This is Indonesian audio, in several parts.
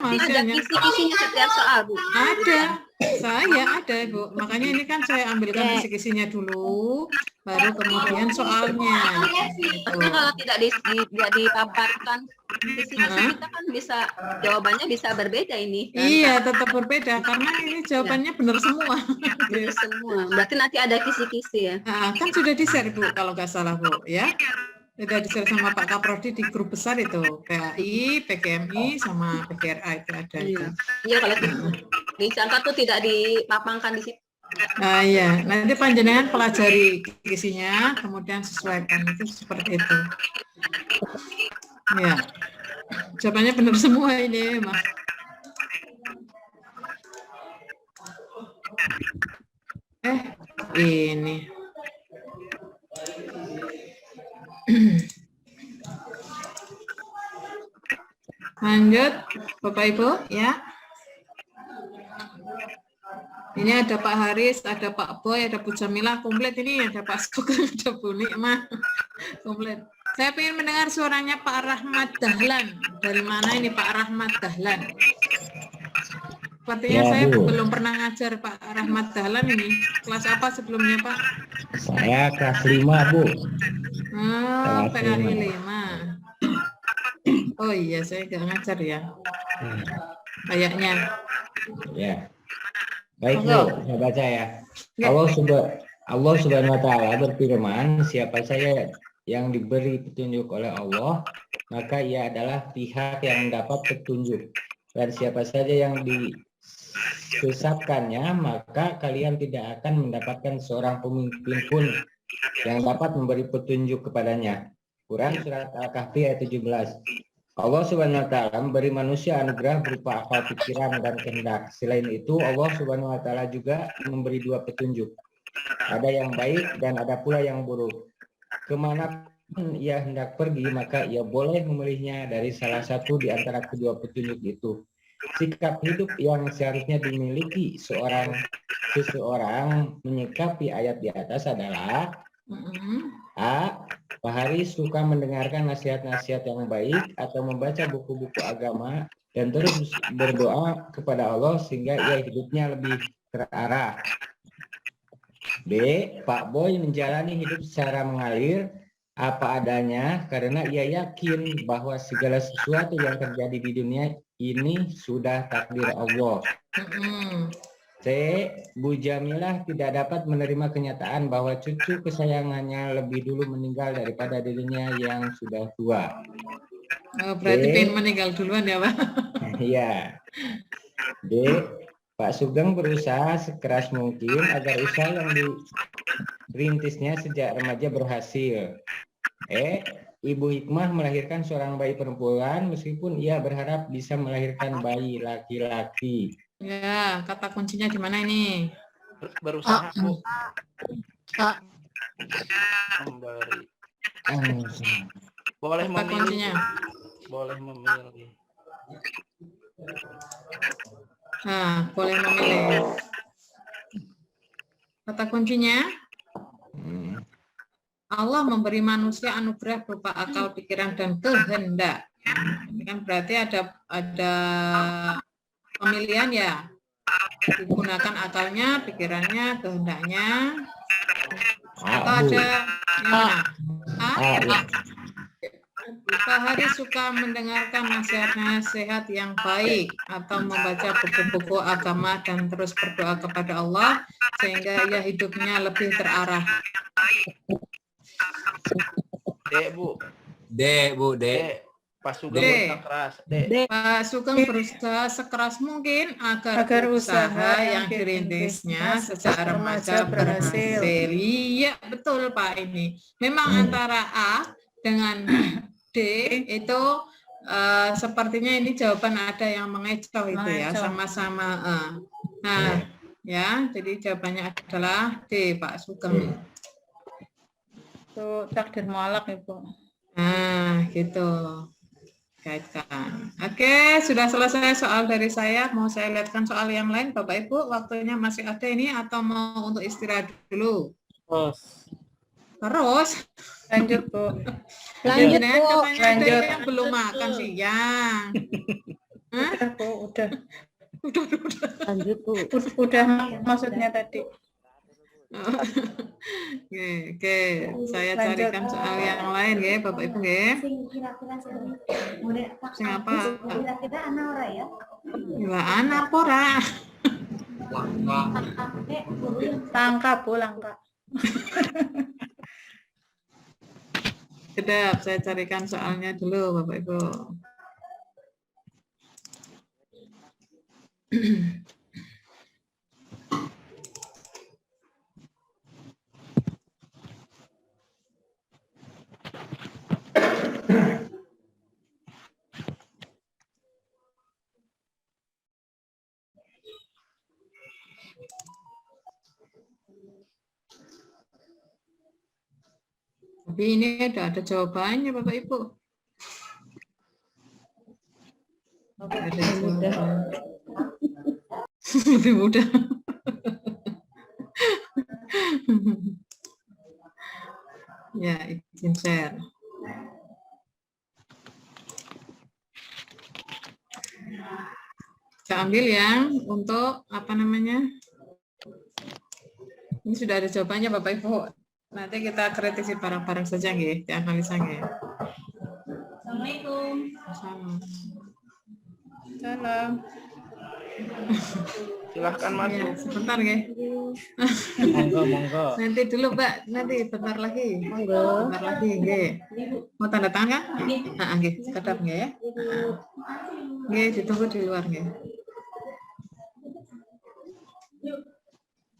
Ada hanya kisi-kisinya setiap soal, Bu. ada. Saya ada, Bu. Makanya ini kan saya ambilkan kisi-kisinya dulu, baru kemudian soalnya. Gitu. Karena kalau tidak dipaparkan kisi-kisi kita kan bisa jawabannya bisa berbeda ini. Kan? Iya, tetap berbeda karena ini jawabannya benar semua. Benar semua. Berarti nanti ada kisi-kisi ya. Nah, kan sudah di-share, Bu, kalau nggak salah, Bu, ya. Sudah di-share sama Pak Kaprodi di grup besar itu, PAI, PGMI, sama PGRA itu ada itu. Iya, kalau dicatat tuh tidak dipapangkan di situ. Nah, iya, nanti panjenengan pelajari isinya, kemudian sesuaikan itu seperti itu. Ya, jawabannya benar semua ini, Mas. Ini. Lanjut, Bapak Ibu, ya. Ini ada Pak Haris, ada Pak Boy, ada Bu Jamilah, komplit ini, ada Pak Sugeng, ada Bu Nikmah, komplit. Saya ingin mendengar suaranya Pak Rahmat Dahlan. Dari mana ini Pak Rahmat Dahlan? Sepertinya Ya, saya Bu. belum pernah ngajar Pak Rahmat Dahlan ini. Kelas apa sebelumnya, Pak? Saya kelas 5, Bu. Oh, Kelas PKI 5. 5. Oh iya, saya nggak ngajar ya. Kayaknya. Ya. Baik, Bu, saya baca ya. Ya. Allah Subhanahu wa taala berfirman, siapa saja yang diberi petunjuk oleh Allah, maka ia adalah pihak yang mendapat petunjuk. Dan siapa saja yang disesatkannya, maka kalian tidak akan mendapatkan seorang pemimpin pun yang dapat memberi petunjuk kepadanya. Quran surat Al-Kahfi ayat 17. Allah Subhanahu wa taala memberi manusia anugerah berupa akal pikiran dan kehendak. Selain itu, Allah Subhanahu wa taala juga memberi dua petunjuk. Ada yang baik dan ada pula yang buruk. Kemanapun ia hendak pergi, maka ia boleh memilihnya dari salah satu di antara kedua petunjuk itu. Sikap hidup yang seharusnya dimiliki seseorang menyikapi ayat di atas adalah A. Pak Haris suka mendengarkan nasihat-nasihat yang baik atau membaca buku-buku agama dan terus berdoa kepada Allah sehingga ia hidupnya lebih terarah. B. Pak Boy menjalani hidup secara mengalir apa adanya karena ia yakin bahwa segala sesuatu yang terjadi di dunia ini sudah takdir Allah. C. Bu Jamilah tidak dapat menerima kenyataan bahwa cucu kesayangannya lebih dulu meninggal daripada dirinya yang sudah tua. Oh, berarti pengen meninggal duluan ya, Pak? Iya. D. Pak Sugeng berusaha sekeras mungkin agar usaha yang dirintisnya sejak remaja berhasil. E. Ibu Hikmah melahirkan seorang bayi perempuan meskipun ia berharap bisa melahirkan bayi laki-laki. Ya, kata kuncinya di mana ini? Berusaha, Bu. Memberi. Boleh Kata memilih. kuncinya. Boleh memilih. Nah, boleh memilih. Kata kuncinya, Allah memberi manusia anugerah berupa akal, pikiran, dan kehendak. Ini kan berarti ada pemilihan ya, digunakan akalnya, pikirannya, kehendaknya, atau ada yang mana? Pak Haris suka mendengarkan nasihat-nasihat yang baik atau membaca buku-buku agama dan terus berdoa kepada Allah sehingga ia hidupnya lebih terarah. D, Bu. D, Bu, D. Pak Sugeng berusaha keras. D. Pak Sugeng berusaha sekeras mungkin agar usaha yang dirintisnya sejak remaja berhasil. Iya, betul Pak ini. Memang antara A dengan D itu sepertinya ini jawaban ada yang mengecoh itu ya, sama-sama. Nah, ya, jadi jawabannya adalah D, Pak Sugeng. Itu takdir mualak, Ibu. Nah, gitu. Kaitkan. Oke, sudah selesai soal dari saya. Mau saya lihatkan soal yang lain, Bapak Ibu. Waktunya masih ada ini atau mau untuk istirahat dulu? Terus. Lanjut, Bu. Lanjut, Bu. Lanjut. Yang belum makan siang. Hah? Udah, Bu, udah. Udah. Lanjut, Bu. Udah maksudnya tadi. Oke, saya carikan soal yang lain ya, Bapak Ibu ya. Sing apa? Lah anak ora. Langka, Bu, langka. Sedap, saya carikan soalnya dulu, Bapak Ibu. Tapi ini ada jawabannya, Bapak Ibu. Ada jawaban. Lebih mudah. Ya, izin share. Saya ambil yang untuk apa namanya? Ini sudah ada jawabannya, Bapak Ibu. Nanti kita kritisi bareng-bareng saja, nggih, dianalisa nggih. Assalamualaikum. Sama. Salam. Silahkan masuk. Ya, sebentar, nggih. Monggo. Nanti dulu, Mbak. Nanti bentar lagi. Monggo. Bentar lagi, nggih. Mau tanda tangan nggih? Heeh, nggih. Sekedap nggih ya. Nggih, ditunggu di luar nggih.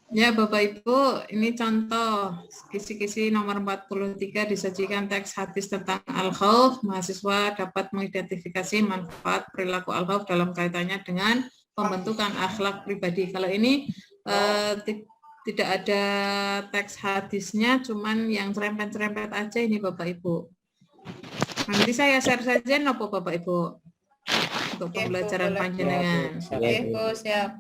Ya, Bapak Ibu, ini contoh kisi-kisi nomor 43 disajikan teks hadis tentang al-khauf. Mahasiswa dapat mengidentifikasi manfaat perilaku al-khauf dalam kaitannya dengan pembentukan akhlak pribadi. Kalau ini tidak ada teks hadisnya, cuman yang cerempet-cerempet aja ini Bapak Ibu. Nanti saya share saja nopo Bapak Ibu untuk pembelajaran panjenengan. Oke, Bu, siap.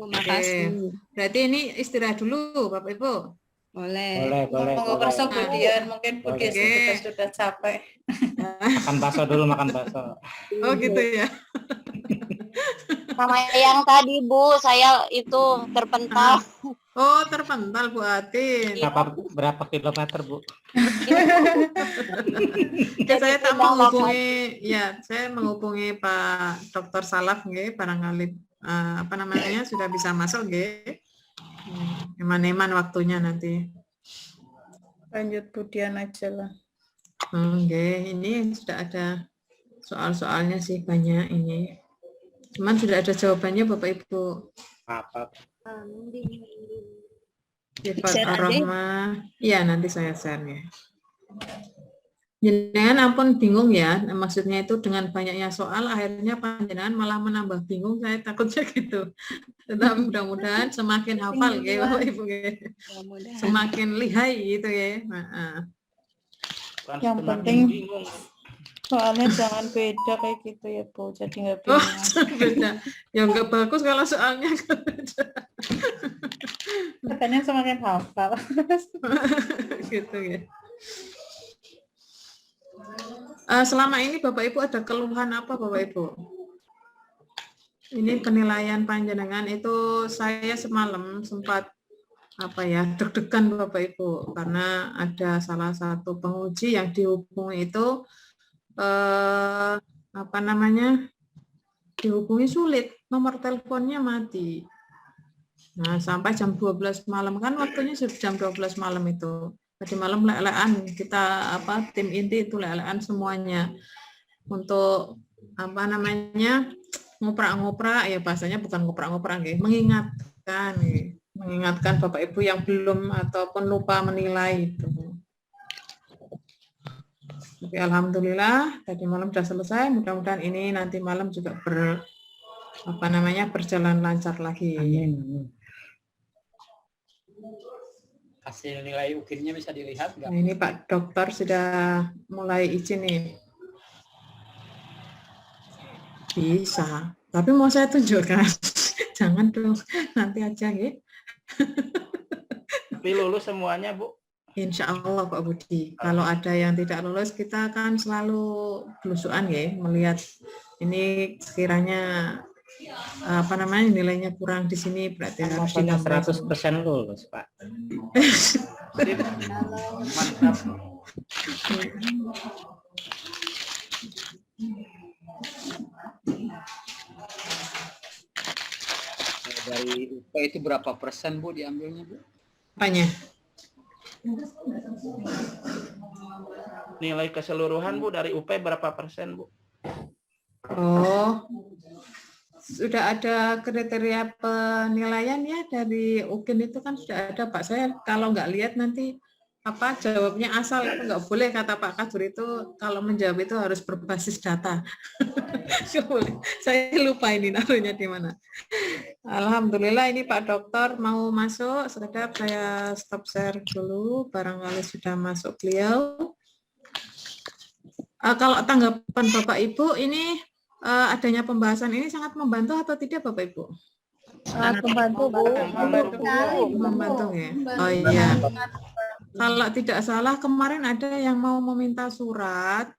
Makasih. Berarti ini istirahat dulu Bapak Ibu. Boleh. Monggo kerso Budian, mungkin Budian Oke. sudah capek. Makan bakso dulu, makan bakso. Oh gitu ya. Sama yang tadi, Bu, saya itu terpental. Oh terpental Bu Atin. Berapa kilometer, Bu? Ya, saya tak menghubungi, ya saya menghubungi Pak Dr. Salaf nggih, barangkali apa namanya sudah bisa masuk nggih. Eman-eman waktunya nanti. Lanjut Budian aja lah. Oke, ini sudah ada soal-soalnya sih banyak ini. Cuman sudah ada jawabannya Bapak Ibu. Apa? Sifat Share aja. ar-Rahmah. Iya, nanti saya share ya. Jenengan ampun bingung ya, maksudnya itu dengan banyaknya soal akhirnya panjenengan malah menambah bingung, saya takutnya gitu. Tetapi mudah-mudahan semakin hafal ya Bapak Ibu ya. Semakin lihai gitu ya. Bukan Yang semakin penting bingung. soalnya jangan beda kayak gitu ya, Bu. Jadi nggak Oh, bingung. beda. Ya enggak bagus kalau soalnya beda. Katanya semakin hafal. Gitu ya. Selama ini Bapak Ibu ada keluhan apa Bapak Ibu? Ini penilaian panjenengan itu saya semalam sempat deg-degan Bapak Ibu karena ada salah satu penguji yang dihubungi itu dihubungi sulit, nomor teleponnya mati. Nah, sampai jam 12 malam kan waktunya sudah jam 12 malam itu. Tadi malam lelean kita tim inti itu lelean semuanya untuk ngoprak-ngoprak ya bahasanya bukan ngoprak-ngoprak mengingatkan Bapak Ibu yang belum ataupun lupa menilai itu. Oke, alhamdulillah tadi malam sudah selesai, mudah-mudahan ini nanti malam juga berjalan lancar lagi. Hasil nilai ukirnya bisa dilihat nggak? Nah, ini Pak Dokter sudah mulai izin nih. Bisa, tapi mau saya tunjukkan. Jangan dong, nanti aja ya. Tapi lulus semuanya, Bu. Insya Allah Pak Budi. Kalau ada yang tidak lulus, kita akan selalu belusuan ya, melihat Ini sekiranya apa namanya nilainya kurang di sini berarti harus Rasanya ditambah 100% lulus, Pak. Mantap. Dari UP itu berapa persen Bu diambilnya Bu? apanya? Nilai keseluruhan Bu dari UP berapa persen Bu? Oh, sudah ada kriteria penilaian ya dari UKIN itu kan sudah ada Pak. Saya kalau nggak lihat nanti apa jawabnya asal itu nggak boleh kata Pak Kadur itu kalau menjawab itu harus berbasis data. Nggak boleh. Saya lupa ini naruhnya di mana. Alhamdulillah ini Pak Dokter mau masuk. Sedap saya stop share dulu. Barangkali sudah masuk beliau. Kalau tanggapan Bapak Ibu ini adanya pembahasan ini sangat membantu atau tidak Bapak Ibu? Sangat membantu, Bu. Membantu ya. Oh iya. Kalau tidak salah kemarin ada yang mau meminta surat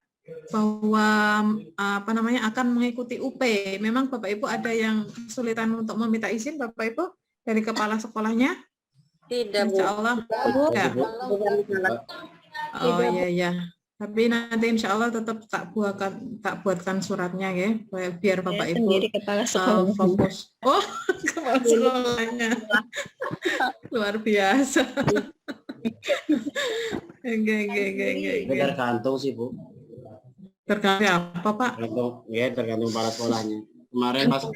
bahwa apa namanya akan mengikuti UP. Memang Bapak Ibu ada yang kesulitan untuk meminta izin Bapak Ibu dari kepala sekolahnya? Tidak, Bu. Insya Allah. Ya. Oh iya ya. Tapi nanti insya Allah tetap tak buatkan suratnya ya, biar Bapak Ibu kepala sekolah. fokus. Oh, kepala sekolahnya luar biasa. Tergantung sih Bu. Tergantung apa Pak? Tergantung para sekolahnya. Kemarin pas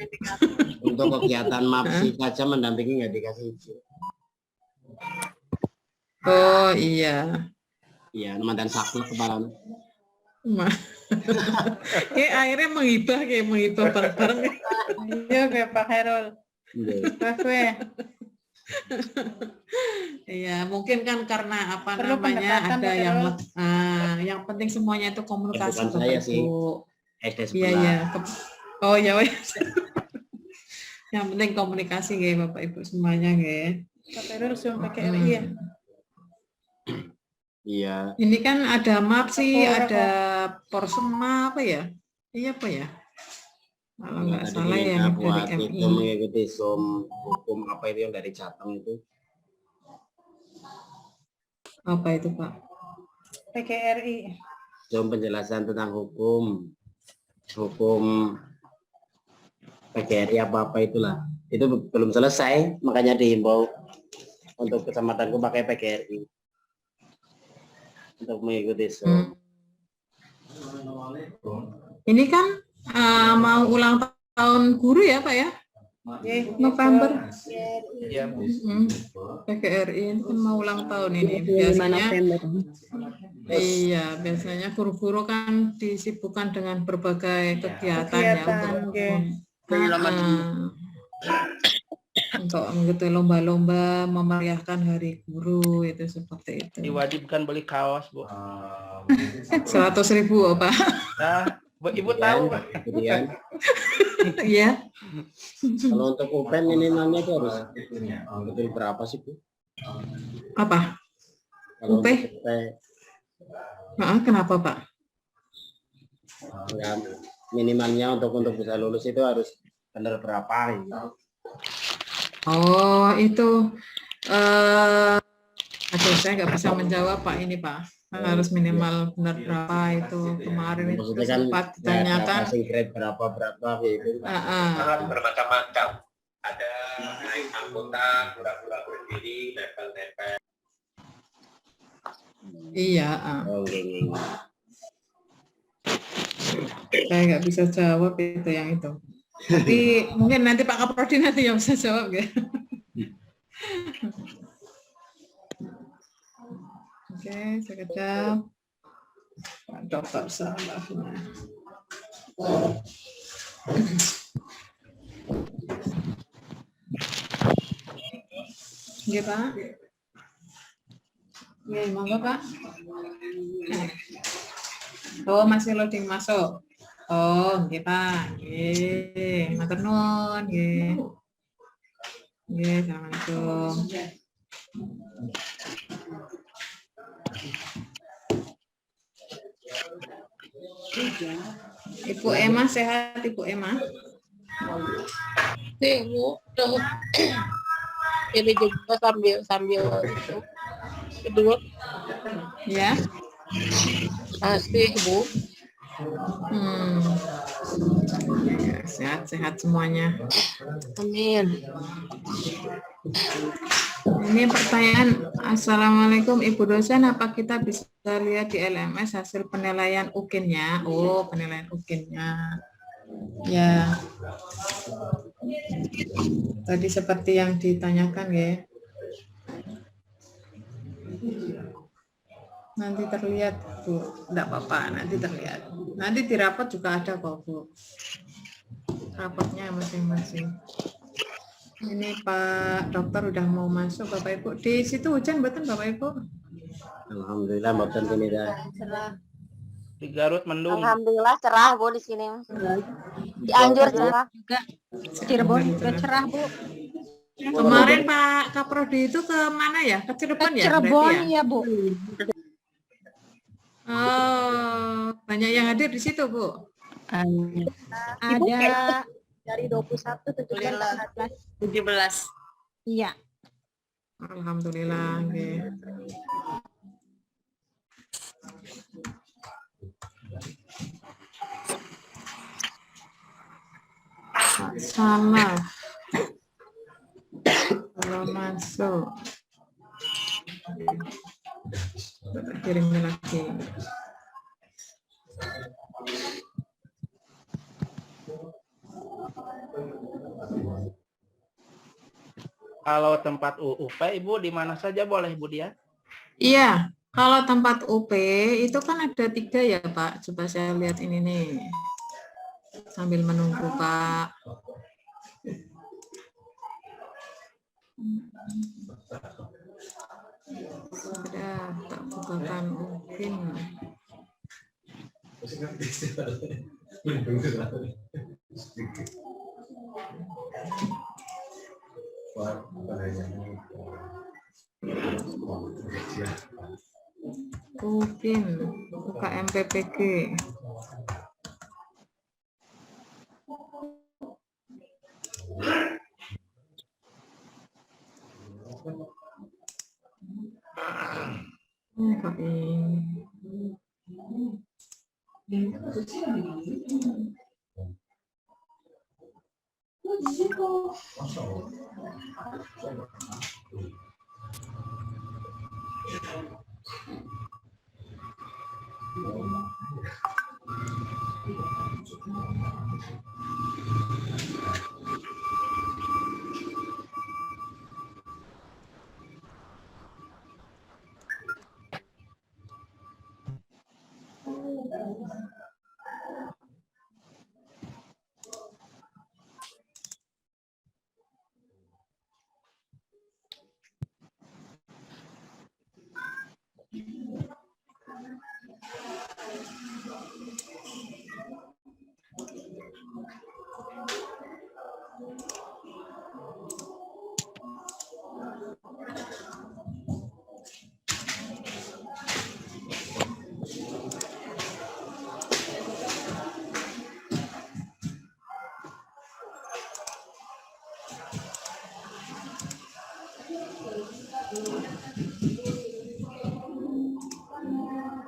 untuk kegiatan MAPSI saja mendampingi nggak dikasih izin. Oh iya. Iya, mantan saklek kepala. Kayak akhirnya menghibah bareng-bareng. Iya, kayak Pak Herul. Iya, mungkin kan karena apa Perlu namanya pendekatan, ada Pak yang penting semuanya itu komunikasi bukan saya Bapak sih. Ibu. SD Iya, sebelah. iya. Oh ya, yang penting komunikasi ya Bapak Ibu semuanya ya. Pak Herul suruh pakai RI ya. Iya. Ini kan ada MAPSI, ada Porsema apa ya? Iya apa ya? Kalau nggak salah ya buat dari itu MI. mengikuti Zoom hukum apa itu yang dari Jateng itu. Apa itu Pak? PKRI. Zoom penjelasan tentang hukum PGRI apa itulah. Itu belum selesai, makanya dihimbau untuk kecamatanku pakai PGRI untuk mengikuti Zoom. Ini kan mau ulang tahun guru ya Pak ya? November. Iya Bu. PGRI ini kan mau ulang tahun ini. Biasanya iya, biasanya guru-guru kan disibukkan dengan berbagai kegiatan ya untuk mengikuti lomba-lomba memeriahkan Hari Guru itu seperti itu. Diwajibkan beli kaos Bu. 100.000 Pak. Nah, Ibu tahu Pak. Kemudian Iya. kalau untuk UPN minimalnya itu harus betul berapa sih Bu? Apa? Kalau UP? Kenapa Pak? Ya, minimalnya untuk bisa lulus itu harus benar berapa gitu. Oh itu aduh saya nggak bisa menjawab Pak ini Pak, harus minimal benar berapa itu kemarin itu Maksudnya kan sempat ditanyakan grade berapa gitu. Bermacam-macam. Ada naik anggota, pura-pura berdiri, nempel-nempel. iya Oh, gini. saya nggak bisa jawab itu yang itu. Tapi mungkin nanti Pak Kaprodi nanti yang bisa jawab ya. Oke, sekejap. Pak Dokter salahnya. Iya Pak. Iya, monggo Pak. Oh, masih loading masuk. Oh, nggih Pak. Nggih, matur nuwun nggih. Nggih, Assalamualaikum. Ibu Emma sehat, Ibu Emma? Bu, ini juga sambil itu kedua Ya. masih Bu. Ya, sehat-sehat semuanya. Amin. Ini pertanyaan, Assalamualaikum Ibu dosen, apa kita bisa lihat di LMS hasil penilaian UKIN-nya? Oh, penilaian UKIN-nya. Ya. Tadi seperti yang ditanyakan ya. Nanti terlihat Bu, enggak apa-apa, nanti terlihat. Nanti di rapot juga ada kok Bu. Rapotnya masing-masing. Ini Pak Dokter udah mau masuk Bapak Ibu. Di situ hujan betul Bapak Ibu? Alhamdulillah mboten kene dah. Di Garut mendung. Alhamdulillah cerah Bu di sini. Cianjur cerah. Cirebon juga cerah Bu. Kemarin Pak Kaprodi itu ke mana ya? Ke Cirebon ya? Cirebon Ya? ya Bu. Oh, banyak yang hadir di situ Bu. Ada Dari 21 17. iya. Alhamdulillah. Okay. Salah. Kalau masuk. Kirimnya lagi. Kalau tempat UP Ibu di mana saja boleh Bu dia? Iya, kalau tempat UP itu kan ada 3 ya Pak. Coba saya lihat ini nih. Sambil menunggu Pak. Sudah tak bukakan UKIN. UKIN, UKM PPG. Kok ini?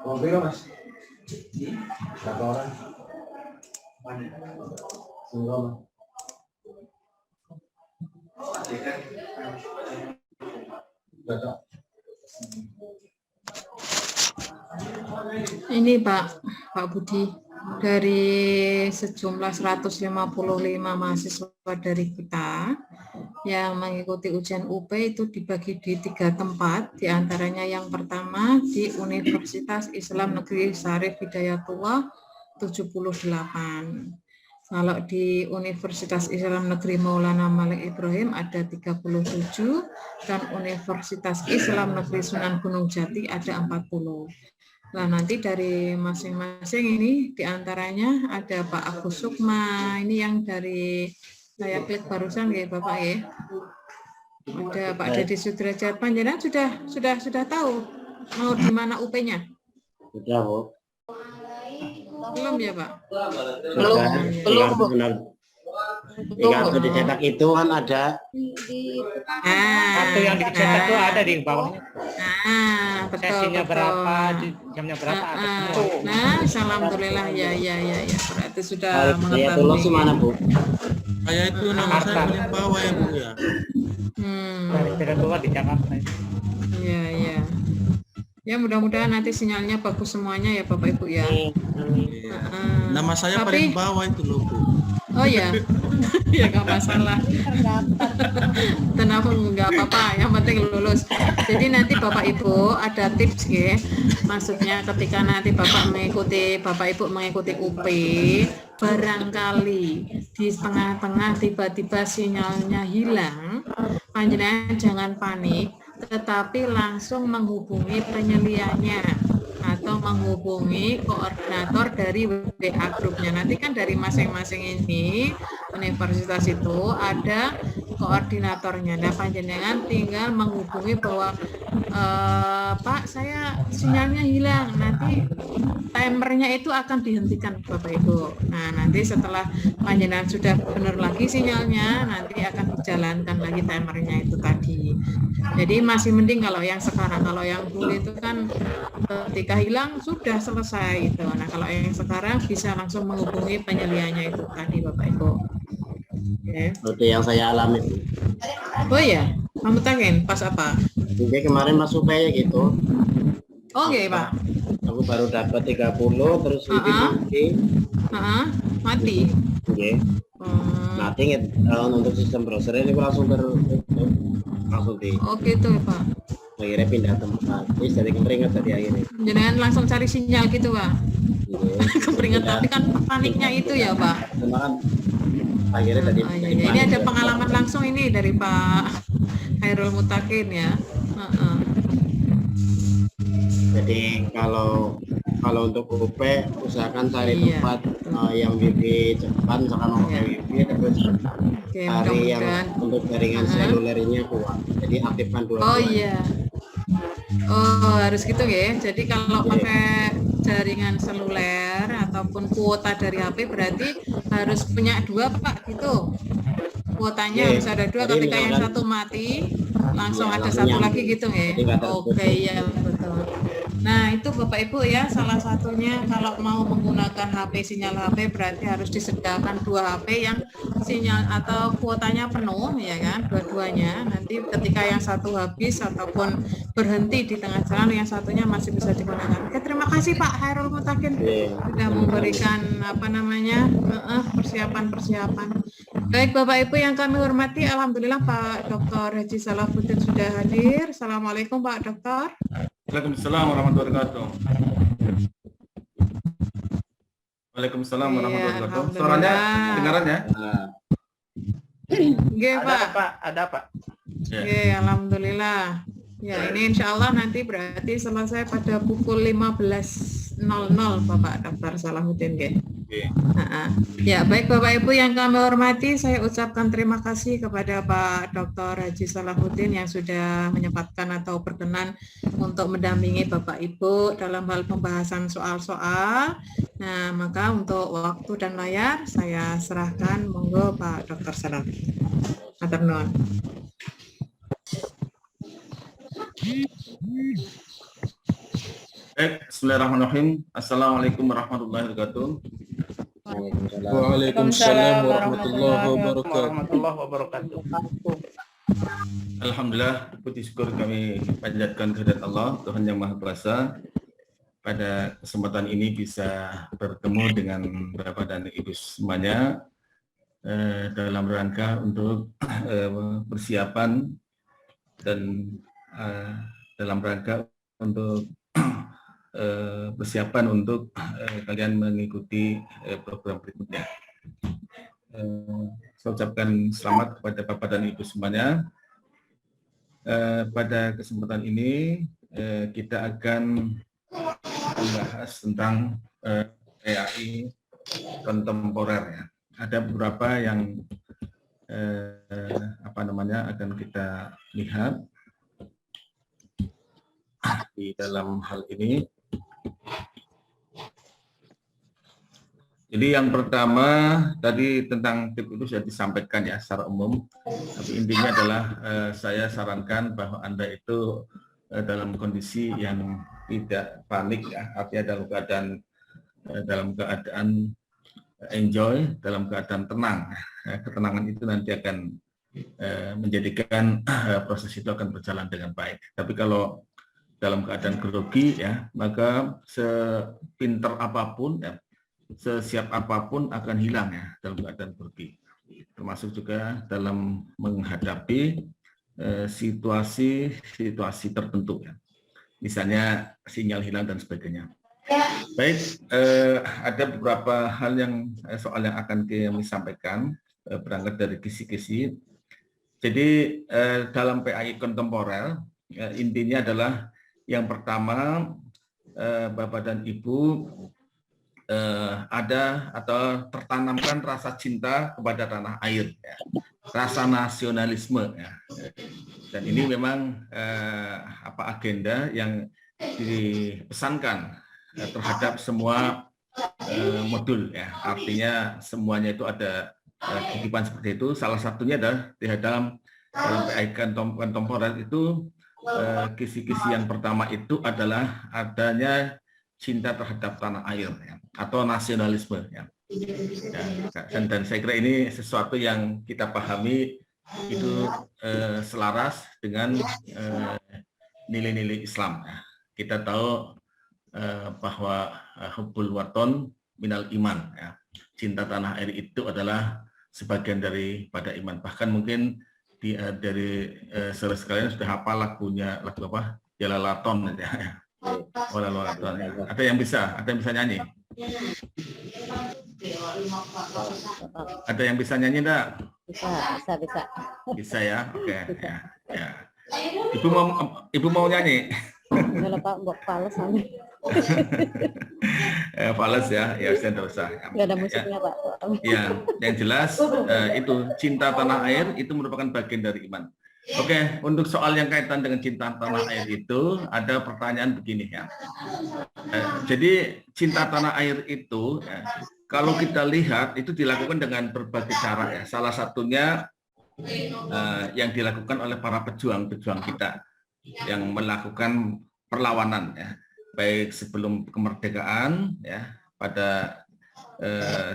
Mobil Mas. Berapa orang? Single. Ini Pak Budi, dari sejumlah 155 mahasiswa dari kita yang mengikuti ujian UP itu dibagi di 3 tempat, diantaranya yang pertama di Universitas Islam Negeri Syarif Hidayatullah 78. Kalau di Universitas Islam Negeri Maulana Malik Ibrahim ada 37 dan Universitas Islam Negeri Sunan Gunung Jati ada 40. Nah, nanti dari masing-masing ini diantaranya ada Pak Agus Sukma, ini yang dari saya klik barusan ya Bapak ya. Ada Pak Dedi Sudrajat, panjenengan sudah tahu mau di mana UP-nya? Sudah Bu. Belum ya Pak? Belum, belum, Bu. Di kartu dicetak itu kan ada Kartu yang dicetak tuh ada di bawahnya. Betul, Sesinya betul. berapa, jamnya berapa, ada semua. Nah, alhamdulillah ya. Berarti sudah saya tulis mengetahui. mana Bu? Saya itu nama saya paling bawah ya Bu ya. Dari tidak tua di Jakarta. Iya. Ya mudah-mudahan nanti sinyalnya bagus semuanya ya Bapak Ibu ya. Iya. Nama saya paling bawah itu loh Bu. Oh ya, ya nggak masalah. Tenang, nggak apa-apa. Yang penting lulus. Jadi nanti Bapak Ibu ada tips ya. Maksudnya ketika nanti Bapak Ibu mengikuti UP, barangkali di tengah-tengah tiba-tiba sinyalnya hilang, panjenengan jangan panik, tetapi langsung menghubungi penyelianya atau menghubungi koordinator dari WA grupnya. Nanti kan dari masing-masing ini universitas itu ada koordinatornya. Nah, panjenengan tinggal menghubungi bahwa Pak, saya sinyalnya hilang. Nanti timernya itu akan dihentikan Bapak Ibu. Nah, nanti setelah panjenengan sudah benar lagi sinyalnya, nanti akan dijalankan lagi timernya itu tadi. Jadi masih mending kalau yang sekarang. Kalau yang dulu itu kan ketika hilang sudah selesai itu. Nah, kalau yang sekarang bisa langsung menghubungi penyelianya itu tadi Bapak Ibu. Oke. Itu yang saya alami. Oh ya, kamu tanyain pas apa? Jadi kemarin masuk kayak gitu. Oh iya Pak. Aku baru dapat 30 terus Mati. Oke. Mati untuk sistem browser ini langsung di. Oh gitu ya Pak. Akhirnya pindah tempat. Terus dari keringat tadi akhirnya. Jangan langsung cari sinyal gitu Pak. Keperingat tapi kan paniknya itu ya Pak. Cuma kan akhirnya tadi. Ini ada pengalaman langsung ini dari Pak Khairul Mutakin ya. Jadi kalau untuk UP usahakan cari tempat yang wifi cepat, misalkan mau wifi terus cari yang untuk jaringan selulernya kuat. Jadi aktifkan dua-duanya. Oh iya. Oh harus gitu ya. Jadi kalau pakai jaringan seluler ataupun kuota dari HP berarti harus punya dua Pak gitu. Kuotanya harus ada dua. Ketika yang satu mati langsung ada satu lagi gitu ya. Oke ya betul. Nah itu Bapak Ibu ya salah satunya kalau mau menggunakan HP sinyal HP berarti harus disediakan dua HP yang sinyal atau kuotanya penuh ya kan dua-duanya. Nanti ketika yang satu habis ataupun berhenti di tengah jalan yang satunya masih bisa digunakan. Oke terima kasih Pak Khairul Mutakin sudah memberikan persiapan. Baik Bapak Ibu yang kami hormati, alhamdulillah Pak Dr. Haji Salahuddin sudah hadir. Assalamualaikum Pak Dokter. Waalaikumsalam warahmatullahi wabarakatuh. Waalaikumsalam warahmatullahi wabarakatuh. Suaranya dengaran ya? Nggih, Pak. Ada Pak. Nggih, alhamdulillah. Ya, ini insya Allah nanti berarti selesai pada pukul 15.00 Bapak Dr. Salahuddin nggih. Ya, baik Bapak Ibu yang kami hormati, saya ucapkan terima kasih kepada Pak Dr. Haji Salahuddin yang sudah menyempatkan atau berkenan untuk mendampingi Bapak Ibu dalam hal pembahasan soal-soal. Nah, maka untuk waktu dan layar saya serahkan, monggo Pak Dr. Salahuddin. Matur nuwun. Bismillahirrahmanirrahim. Assalamualaikum warahmatullahi wabarakatuh. Waalaikumsalam warahmatullahi wabarakatuh. Alhamdulillah, puji syukur kami panjatkan kehadirat Allah, Tuhan Yang Maha Kuasa. Pada kesempatan ini bisa bertemu dengan Bapak dan Ibu semuanya dalam rangka untuk persiapan dan dalam rangka untuk persiapan untuk kalian mengikuti program berikutnya. Saya ucapkan selamat kepada Bapak dan Ibu semuanya. Pada kesempatan ini kita akan membahas tentang AI kontemporer. Ya. Ada beberapa yang akan kita lihat di dalam hal ini. Jadi yang pertama tadi tentang tip itu sudah disampaikan ya secara umum. Tapi intinya adalah saya sarankan bahwa Anda itu dalam kondisi yang tidak panik ya, artinya dalam keadaan enjoy, dalam keadaan tenang. Ketenangan itu nanti akan menjadikan proses itu akan berjalan dengan baik. Tapi kalau dalam keadaan grogi ya, maka sepinter apapun ya, sesiap apapun akan hilang ya dalam keadaan grogi. Termasuk juga dalam menghadapi situasi tertentu ya. Misalnya sinyal hilang dan sebagainya. Baik, ada beberapa hal soal yang akan kami sampaikan berangkat dari kisi-kisi. Jadi dalam PAI kontemporer intinya adalah yang pertama Bapak dan Ibu ada atau tertanamkan rasa cinta kepada tanah air, ya. Rasa nasionalisme. Ya. Dan ini memang agenda yang dipesankan terhadap semua modul, ya. Artinya semuanya itu ada titipan seperti itu. Salah satunya adalah di dalam PAI kontemporer itu kisi-kisi yang pertama itu adalah adanya cinta terhadap tanah air ya, atau nasionalisme ya. Dan saya kira ini sesuatu yang kita pahami itu selaras dengan nilai-nilai Islam ya. Kita tahu bahwa hubbul waton minal iman ya. Cinta tanah air itu adalah sebagian daripada iman. Bahkan mungkin dari saudara sekalian sudah hafal lagu apa? Jalalaton ya. Jalalaton. Ada yang bisa nyanyi? Ada yang bisa nyanyi enggak? Bisa. Bisa ya. Oke ya. Ibu mau nyanyi? Kalau Pak buat pales sampai. Fales ya saya tidak usah. Nggak ada musiknya Pak. Ya, yang jelas itu cinta tanah air itu merupakan bagian dari iman. Oke, untuk soal yang kaitan dengan cinta tanah air itu ada pertanyaan begini ya. Jadi cinta tanah air itu ya, kalau kita lihat itu dilakukan dengan berbagai cara ya. Salah satunya yang dilakukan oleh para pejuang-pejuang kita yang melakukan perlawanan ya. Baik sebelum kemerdekaan ya, pada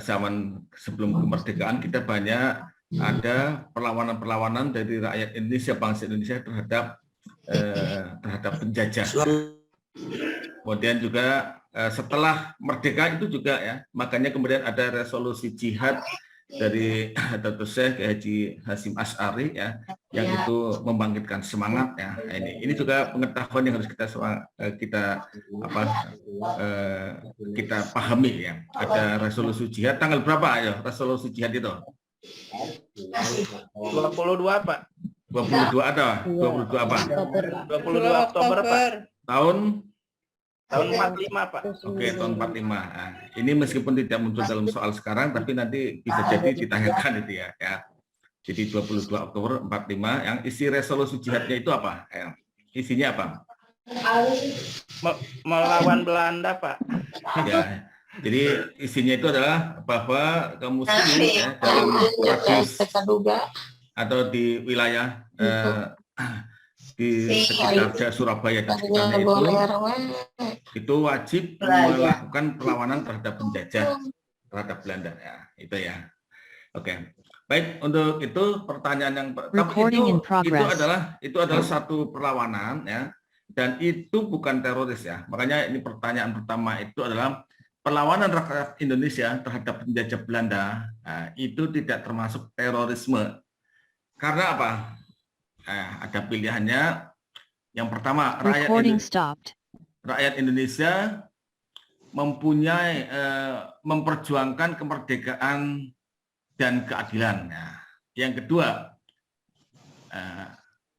zaman sebelum kemerdekaan kita banyak ada perlawanan-perlawanan dari rakyat Indonesia, bangsa Indonesia terhadap penjajah. Kemudian juga setelah merdeka itu juga ya, makanya kemudian ada resolusi jihad dari Datuk Syekh Haji Hasyim Asy'ari ya, yang itu membangkitkan semangat ya. Ini juga pengetahuan yang harus kita pahami ya. Ada resolusi jihad tanggal berapa ya resolusi jihad itu? 22 Pak. 22 ada? 22 apa? 22 Oktober Pak. Tahun 45 Pak. Oke, tahun 45. Nah, ini meskipun tidak muncul dalam soal sekarang, tapi nanti bisa jadi ditanyakan itu ya. Jadi 22 Oktober 45, yang isi resolusi jihadnya itu apa? Isinya apa? Melawan Belanda Pak. Ya. Jadi isinya itu adalah bahwa kaum muslimin ya, dalam radius atau di wilayah di sekitar Surabaya dan sekitarnya itu wajib melakukan perlawanan terhadap penjajah, terhadap Belanda ya, itu ya. Oke. Baik, untuk itu pertanyaan yang itu adalah satu perlawanan ya, dan itu bukan teroris ya. Makanya ini pertanyaan pertama itu adalah perlawanan rakyat Indonesia terhadap penjajah Belanda itu tidak termasuk terorisme. Karena apa? Ada pilihannya. Yang pertama, rakyat Indonesia memperjuangkan kemerdekaan dan keadilan. Yang kedua,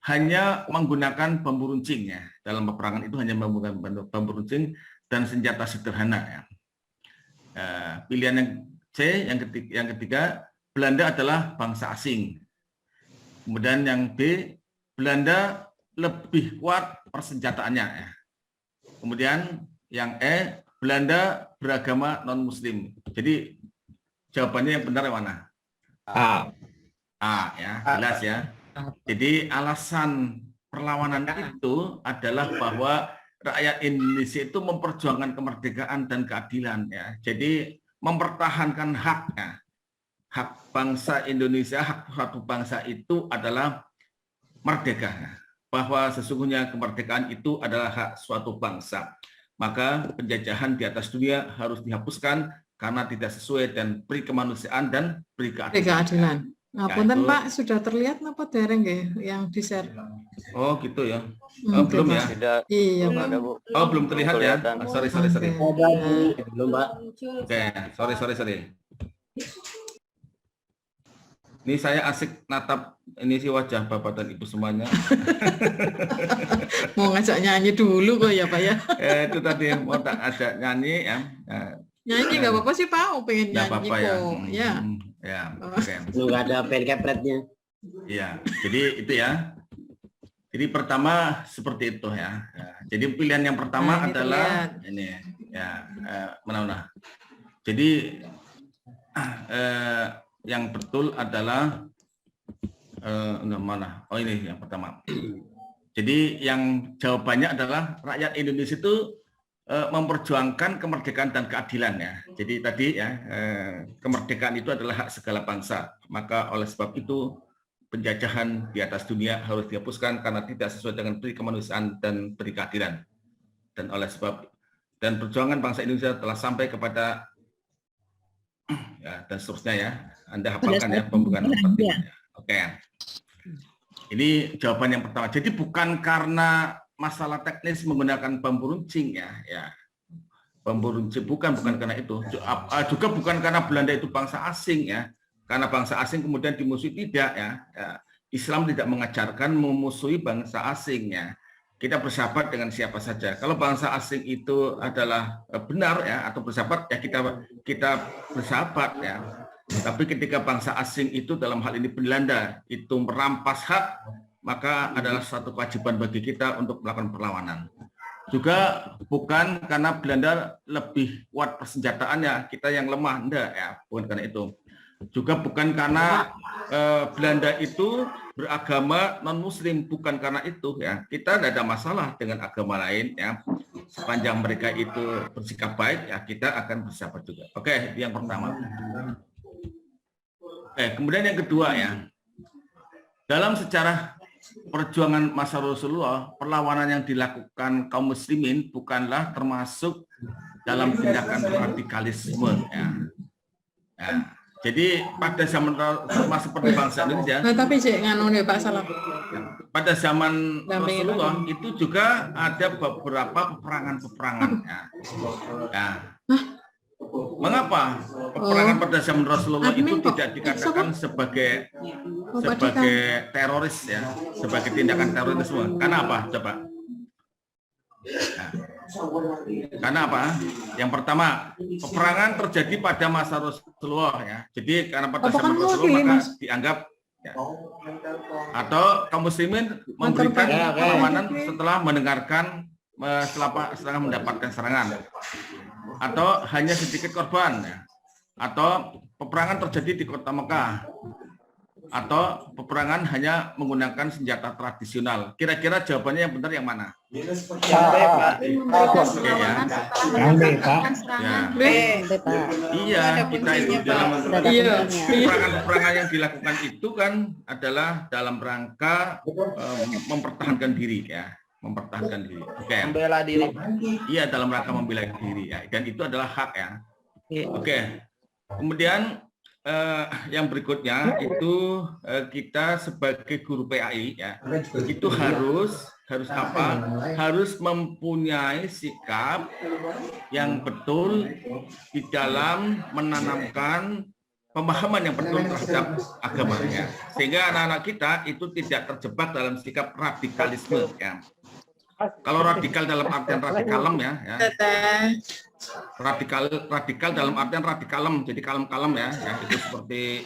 hanya menggunakan bambu runcing ya. Dalam peperangan itu hanya menggunakan bambu runcing dan senjata sederhana ya. Pilihan yang C, yang ketiga, Belanda adalah bangsa asing. Kemudian yang B, Belanda lebih kuat persenjataannya. Ya. Kemudian yang E, Belanda beragama non-Muslim. Jadi jawabannya yang benar yang mana? A. A ya, jelas ya. Jadi alasan perlawanan itu adalah bahwa rakyat Indonesia itu memperjuangkan kemerdekaan dan keadilan ya. Jadi mempertahankan haknya. Hak bangsa Indonesia, hak suatu bangsa itu adalah merdeka. Bahwa sesungguhnya kemerdekaan itu adalah hak suatu bangsa. Maka penjajahan di atas dunia harus dihapuskan karena tidak sesuai dan peri kemanusiaan dan peri keadilan. Nah, punten Pak, sudah terlihat napa dereng nggih yang di-share? Oh, gitu ya. Oh, belum ya? Iya, Pak. Oh, belum terlihat ya. Sorry. Belum, Pak. Oke, sorry. Ini saya asik natap ini sih wajah Bapak dan Ibu semuanya. Mau ngajak nyanyi dulu kok ya, Pak ya. Itu tadi mau tak ajak nyanyi ya. Nyanyi nggak apa-apa sih Pak, pengen nyanyi apa-apa kok. Ya. Oke. Nggak ada pen kepretnya. Iya, jadi itu ya. Jadi pertama seperti itu ya. Jadi pilihan yang pertama adalah ini ya, mana. Jadi yang betul adalah mana? Oh ini yang pertama. Jadi yang jawabannya adalah rakyat Indonesia itu memperjuangkan kemerdekaan dan keadilan ya. Jadi tadi ya kemerdekaan itu adalah hak segala bangsa. Maka oleh sebab itu penjajahan di atas dunia harus dihapuskan karena tidak sesuai dengan peri kemanusiaan dan peri keadilan. Dan oleh sebab dan perjuangan bangsa Indonesia telah sampai kepada ya dan seterusnya ya. Anda hafalkan ya pembukaan seperti ya. Oke. Ini jawaban yang pertama. Jadi bukan karena masalah teknis menggunakan bambu runcing ya. Bambu runcing bukan karena itu. Juga bukan karena Belanda itu bangsa asing ya. Karena bangsa asing kemudian dimusuhi, tidak ya. Islam tidak mengajarkan memusuhi bangsa asing ya. Kita bersahabat dengan siapa saja. Kalau bangsa asing itu adalah benar ya atau bersahabat ya kita bersahabat ya. Tapi ketika bangsa asing itu dalam hal ini Belanda itu merampas hak, maka adalah suatu kewajiban bagi kita untuk melakukan perlawanan. Juga bukan karena Belanda lebih kuat persenjataannya, kita yang lemah, enggak ya, bukan karena itu. Juga bukan karena Belanda itu beragama non-muslim, bukan karena itu ya. Kita tidak ada masalah dengan agama lain ya. Sepanjang mereka itu bersikap baik ya, kita akan bersahabat juga. Oke, yang pertama. Kemudian yang kedua ya. Dalam sejarah perjuangan masa Rasulullah, perlawanan yang dilakukan kaum muslimin bukanlah termasuk dalam tindakan radikalisme ya. Jadi pada zaman seperti bangsa Indonesia, tapi Pak salah. Pada zaman Rasulullah itu juga ada beberapa peperangan ya. Mengapa peperangan pada zaman Rasulullah itu tidak dikatakan sebagai teroris ya, sebagai tindakan terorisme? Karena apa? Coba. Karena apa? Yang pertama, peperangan terjadi pada masa Rasulullah ya. Jadi karena pada zaman Rasulullah maka dianggap ya. Atau kaum muslimin memberikan perlawanan setelah mendengarkan setelah mendapatkan serangan. Atau hanya sedikit korban ya. Atau peperangan terjadi di kota Mekah. Atau peperangan hanya menggunakan senjata tradisional. Kira-kira jawabannya yang benar yang mana? Iya, kita itu dalam peperangan yang dilakukan itu kan adalah dalam rangka mempertahankan diri ya. Mempertahankan diri. Oke. Membela diri. Iya, dalam rangka membela diri ya. Dan itu adalah hak ya. Oke. Kemudian yang berikutnya itu kita sebagai guru PAI ya. Itu harus apa? Harus mempunyai sikap yang betul di dalam menanamkan pemahaman yang betul terhadap agamanya. Sehingga anak-anak kita itu tidak terjebak dalam sikap radikalisme ya. Kalau radikal dalam artian radikalem ya. Radikal dalam artian radikalem, jadi kalem-kalem ya. Itu seperti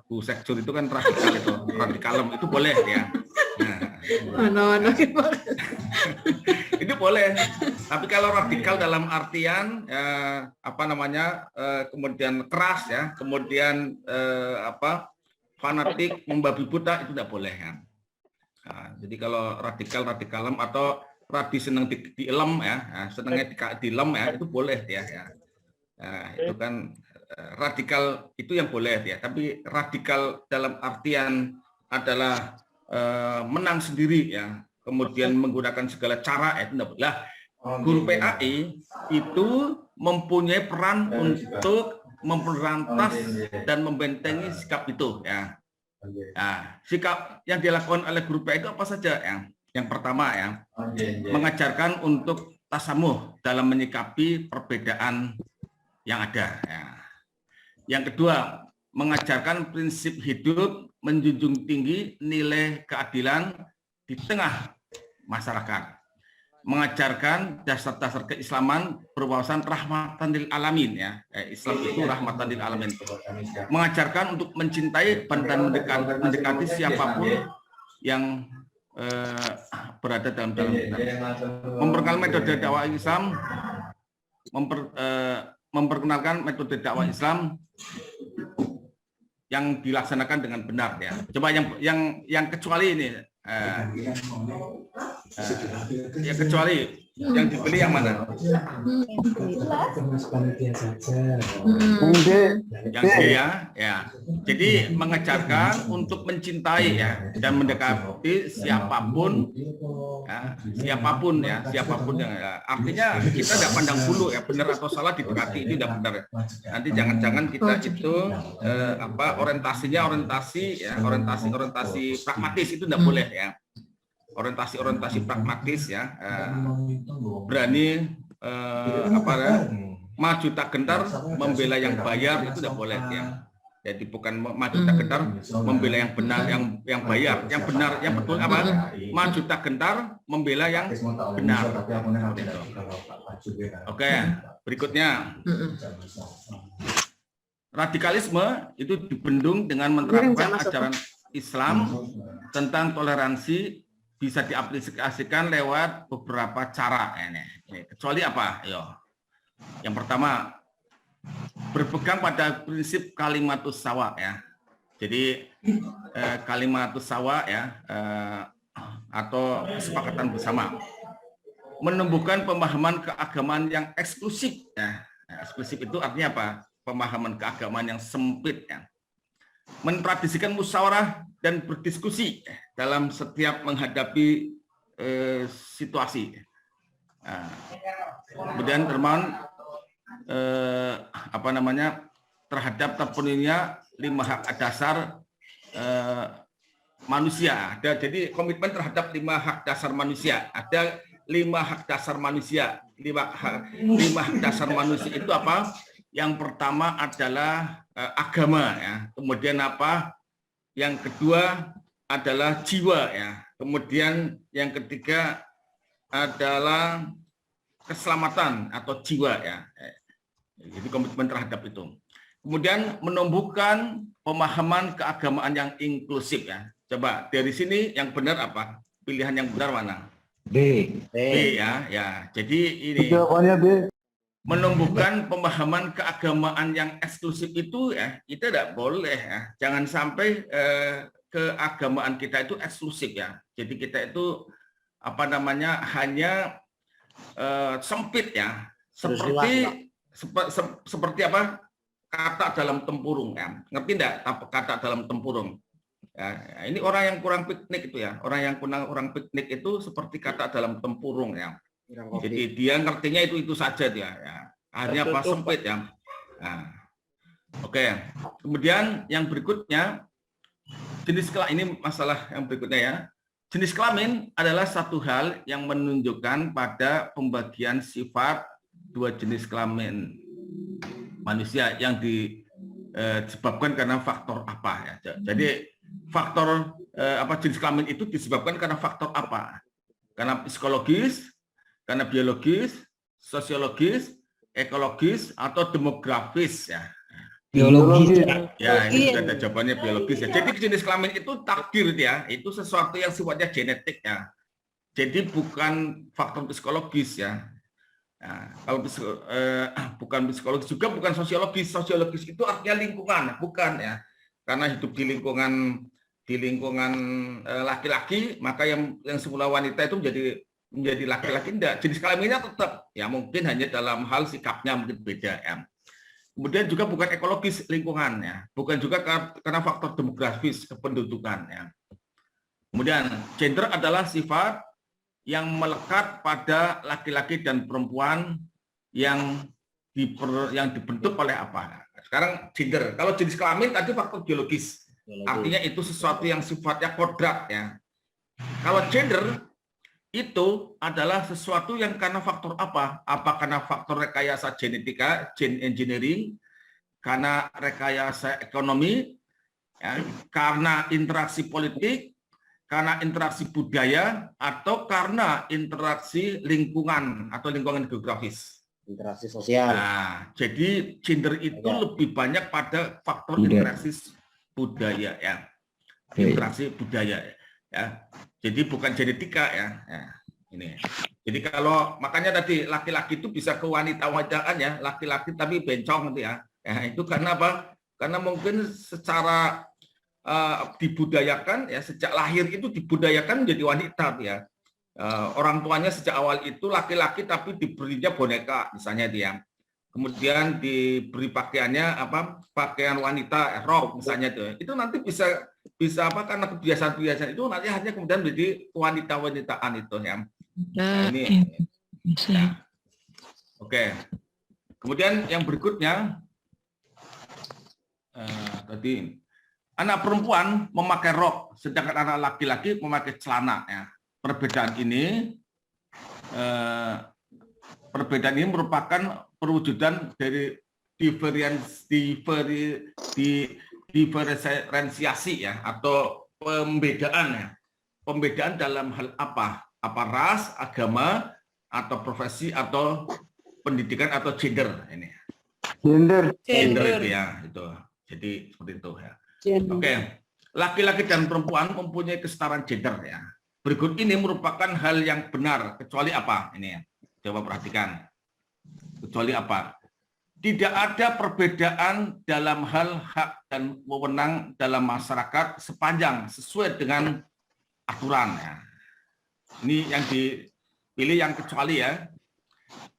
Bu Sekjur itu kan radikal itu, radikalem itu boleh ya. Nah, itu boleh. Tapi kalau radikal dalam artian kemudian keras ya, kemudian fanatik, membabi buta itu tidak boleh ya. Nah, jadi kalau radikalem atau radi seneng dielem ya, senengnya dilem ya, itu boleh ya. Nah, itu kan radikal itu yang boleh ya. Tapi radikal dalam artian adalah menang sendiri ya, kemudian menggunakan segala cara ya, itu tidak boleh. Guru PAI itu mempunyai peran untuk memberantas dan membentengi sikap itu ya. Nah, sikap yang dilakukan oleh guru PAI itu apa saja ya? Yang pertama ya, mengajarkan untuk tasamuh dalam menyikapi perbedaan yang ada ya. Yang kedua, mengajarkan prinsip hidup menjunjung tinggi nilai keadilan di tengah masyarakat. Mengajarkan dasar-dasar keislaman berwawasan rahmatan lil alamin ya. Islam itu rahmatan lil alamin. Mengajarkan untuk mencintai dan mendekati siapapun yang berada dalam memperkenalkan metode dakwah Islam, memperkenalkan metode dakwah Islam yang dilaksanakan dengan benar ya. Coba yang kecuali ini ya, kecuali yang dibeli yang mana? Yang D ya. Jadi mengajarkan untuk mencintai ya dan mendekati siapapun ya, siapapun yang artinya kita tidak pandang bulu ya, benar atau salah didekati, itu tidak benar. Nanti jangan-jangan kita itu orientasi pragmatis, itu tidak boleh ya. Orientasi pragmatis ya, berani maju tak gentar membela yang bayar, itu tidak boleh ya. Jadi bukan maju tak gentar membela yang benar, yang bayar, yang benar, yang betul maju tak gentar membela yang benar. Oke, berikutnya radikalisme itu dibendung dengan menerapkan ajaran Islam tentang toleransi, bisa diaplikasikan lewat beberapa cara ini. Kecuali apa? Yang pertama, berpegang pada prinsip kalimatus sawa ya. Jadi kalimatus sawa ya, atau kesepakatan bersama. Menumbuhkan pemahaman keagamaan yang eksklusif ya. Eksklusif itu artinya apa? Pemahaman keagamaan yang sempit ya. Mentradisikan musyawarah dan berdiskusi dalam setiap menghadapi situasi. Kemudian termohon terhadap terpenuhinya 5 hak dasar manusia. Jadi komitmen terhadap 5 hak dasar manusia. Ada 5 hak dasar manusia. 5 hak dasar manusia itu apa? Yang pertama adalah agama ya. Kemudian apa? Yang kedua adalah jiwa ya. Kemudian yang ketiga adalah keselamatan atau jiwa ya. Jadi komitmen terhadap itu. Kemudian menumbuhkan pemahaman keagamaan yang inklusif ya. Coba dari sini yang benar apa? Pilihan yang benar mana? B. B ya. Jadi ini. Jawabannya B. Menumbuhkan pemahaman keagamaan yang eksklusif itu ya, kita tidak boleh ya. Jangan sampai keagamaan kita itu eksklusif ya. Jadi kita itu hanya sempit ya. Seperti apa? Kata dalam tempurung ya. Ngerti enggak kata dalam tempurung? Ya, ini orang yang kurang piknik itu ya. Orang yang kurang piknik itu seperti kata dalam tempurung ya. Jadi dia ngertinya itu saja dia ya. Akhirnya apa? Sempit ya. Nah, oke. Kemudian yang berikutnya jenis kelamin, ini masalah yang berikutnya ya. Jenis kelamin adalah satu hal yang menunjukkan pada pembagian sifat 2 jenis kelamin manusia yang disebabkan karena faktor apa ya. Jadi faktor jenis kelamin itu disebabkan karena faktor apa? Karena psikologis, karena biologis, sosiologis, ekologis, atau demografis ya. Biologis. Ya, ini sudah ada jawabannya biologis ya. Jadi jenis kelamin itu takdir ya, itu sesuatu yang sifatnya genetik ya. Jadi bukan faktor psikologis ya. Nah, kalau bukan psikologis juga bukan sosiologis. Sosiologis itu artinya lingkungan, bukan ya. Karena hidup di lingkungan laki-laki, maka yang semula wanita itu menjadi laki-laki enggak. Jenis kelaminnya tetap ya, mungkin hanya dalam hal sikapnya mungkin beda ya. Kemudian juga bukan ekologis lingkungannya, bukan juga karena faktor demografis kependudukan ya. Kemudian gender adalah sifat yang melekat pada laki-laki dan perempuan yang dibentuk oleh apa? Sekarang gender. Kalau jenis kelamin tadi faktor biologis, artinya itu sesuatu yang sifatnya kodrat ya. Kalau gender itu adalah sesuatu yang karena faktor apa? Apa karena faktor rekayasa genetika, gene engineering, karena rekayasa ekonomi, ya, karena interaksi politik, karena interaksi budaya, atau karena interaksi lingkungan atau lingkungan geografis. Interaksi sosial. Nah, jadi gender itu lebih banyak pada faktor interaksi budaya ya. Interaksi budaya ya. Jadi bukan genetika ya. Ini. Jadi kalau makanya tadi laki-laki itu bisa ke wanita-wanitaan ya, laki-laki tapi bencong gitu ya. Itu karena apa? Karena mungkin secara dibudayakan ya, sejak lahir itu dibudayakan menjadi wanita ya. Orang tuanya sejak awal itu laki-laki tapi diberinya boneka misalnya dia. Kemudian diberi pakaiannya apa? Pakaian wanita, rok misalnya itu. Itu nanti bisa apa? Karena kebiasaan-kebiasaan itu nanti hanya kemudian menjadi wanita-wanitaan itu ya. Nah, ini. Ya. Oke. Kemudian yang berikutnya tadi anak perempuan memakai rok, sedangkan anak laki-laki memakai celana. Ya. Perbedaan ini merupakan perwujudan dari diferensiasi ya, atau pembedaan ya. Pembedaan dalam hal apa? Apa ras, agama, atau profesi, atau pendidikan, atau gender ini. Gender itu ya, itu. Jadi seperti itu ya. Oke, laki-laki dan perempuan mempunyai kesetaraan gender ya. Berikut ini merupakan hal yang benar, kecuali apa? Ini ya, coba perhatikan. Kecuali apa? Tidak ada perbedaan dalam hal hak dan wewenang dalam masyarakat sepanjang sesuai dengan aturan ya. Ini yang dipilih yang kecuali ya.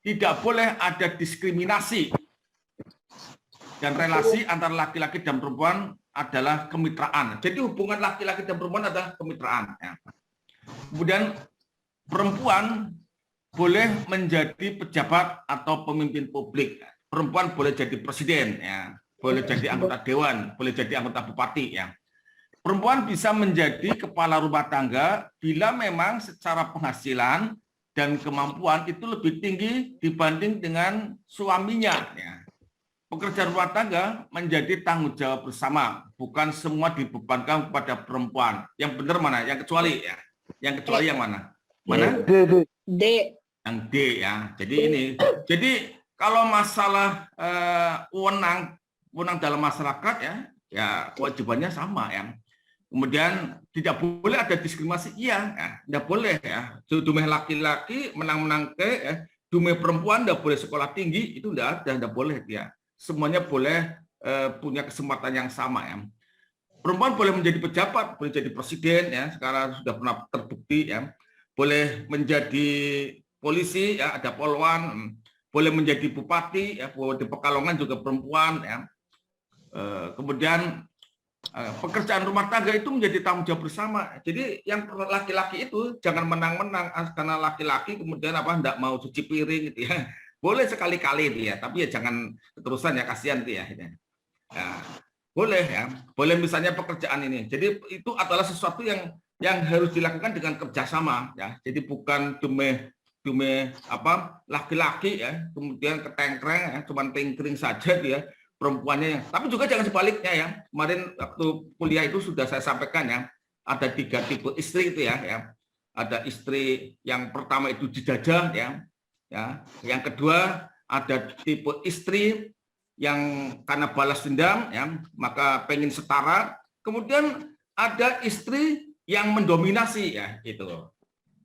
Tidak boleh ada diskriminasi dan relasi antara laki-laki dan perempuan adalah kemitraan. Jadi hubungan laki-laki dan perempuan adalah kemitraan. Ya. Kemudian perempuan boleh menjadi pejabat atau pemimpin publik. Perempuan boleh jadi presiden, ya. Boleh jadi anggota dewan, boleh jadi anggota bupati. Ya. Perempuan bisa menjadi kepala rumah tangga bila memang secara penghasilan dan kemampuan itu lebih tinggi dibanding dengan suaminya. Ya. Pekerjaan rumah tangga menjadi tanggung jawab bersama, bukan semua dibebankan kepada perempuan. Yang benar mana? Yang kecuali ya. Yang kecuali yang mana? Mana? D. Yang D ya. Jadi ini. Jadi kalau masalah wewenang dalam masyarakat ya kewajibannya sama ya. Kemudian tidak boleh ada diskriminasi, iya, ya, tidak boleh ya. Dumeh laki-laki menang-menang ya. Dumeh perempuan tidak boleh sekolah tinggi, itu tidak boleh dia. Semuanya boleh punya kesempatan yang sama ya. Perempuan boleh menjadi pejabat, boleh jadi presiden ya, sekarang sudah pernah terbukti ya. Boleh menjadi polisi ya, ada polwan, boleh menjadi bupati ya, di Pekalongan juga perempuan ya. Kemudian pekerjaan rumah tangga itu menjadi tanggung jawab bersama. Jadi yang laki-laki itu jangan menang-menang karena laki-laki kemudian tidak mau cuci piring gitu ya. Boleh sekali-kali dia, tapi ya jangan keterusan ya, kasihan dia. Ya, boleh ya, boleh misalnya pekerjaan ini. Jadi itu adalah sesuatu yang harus dilakukan dengan kerjasama ya. Jadi bukan cuma laki-laki ya, kemudian ketengkreng ya, cuman tengkring saja dia perempuannya. Tapi juga jangan sebaliknya ya. Kemarin waktu kuliah itu sudah saya sampaikan ya, ada 3 tipe istri itu ya. Ada istri yang pertama itu dijajah ya. Ya, yang kedua ada tipe istri yang karena balas dendam ya, maka pengen setara. Kemudian ada istri yang mendominasi ya, gitu.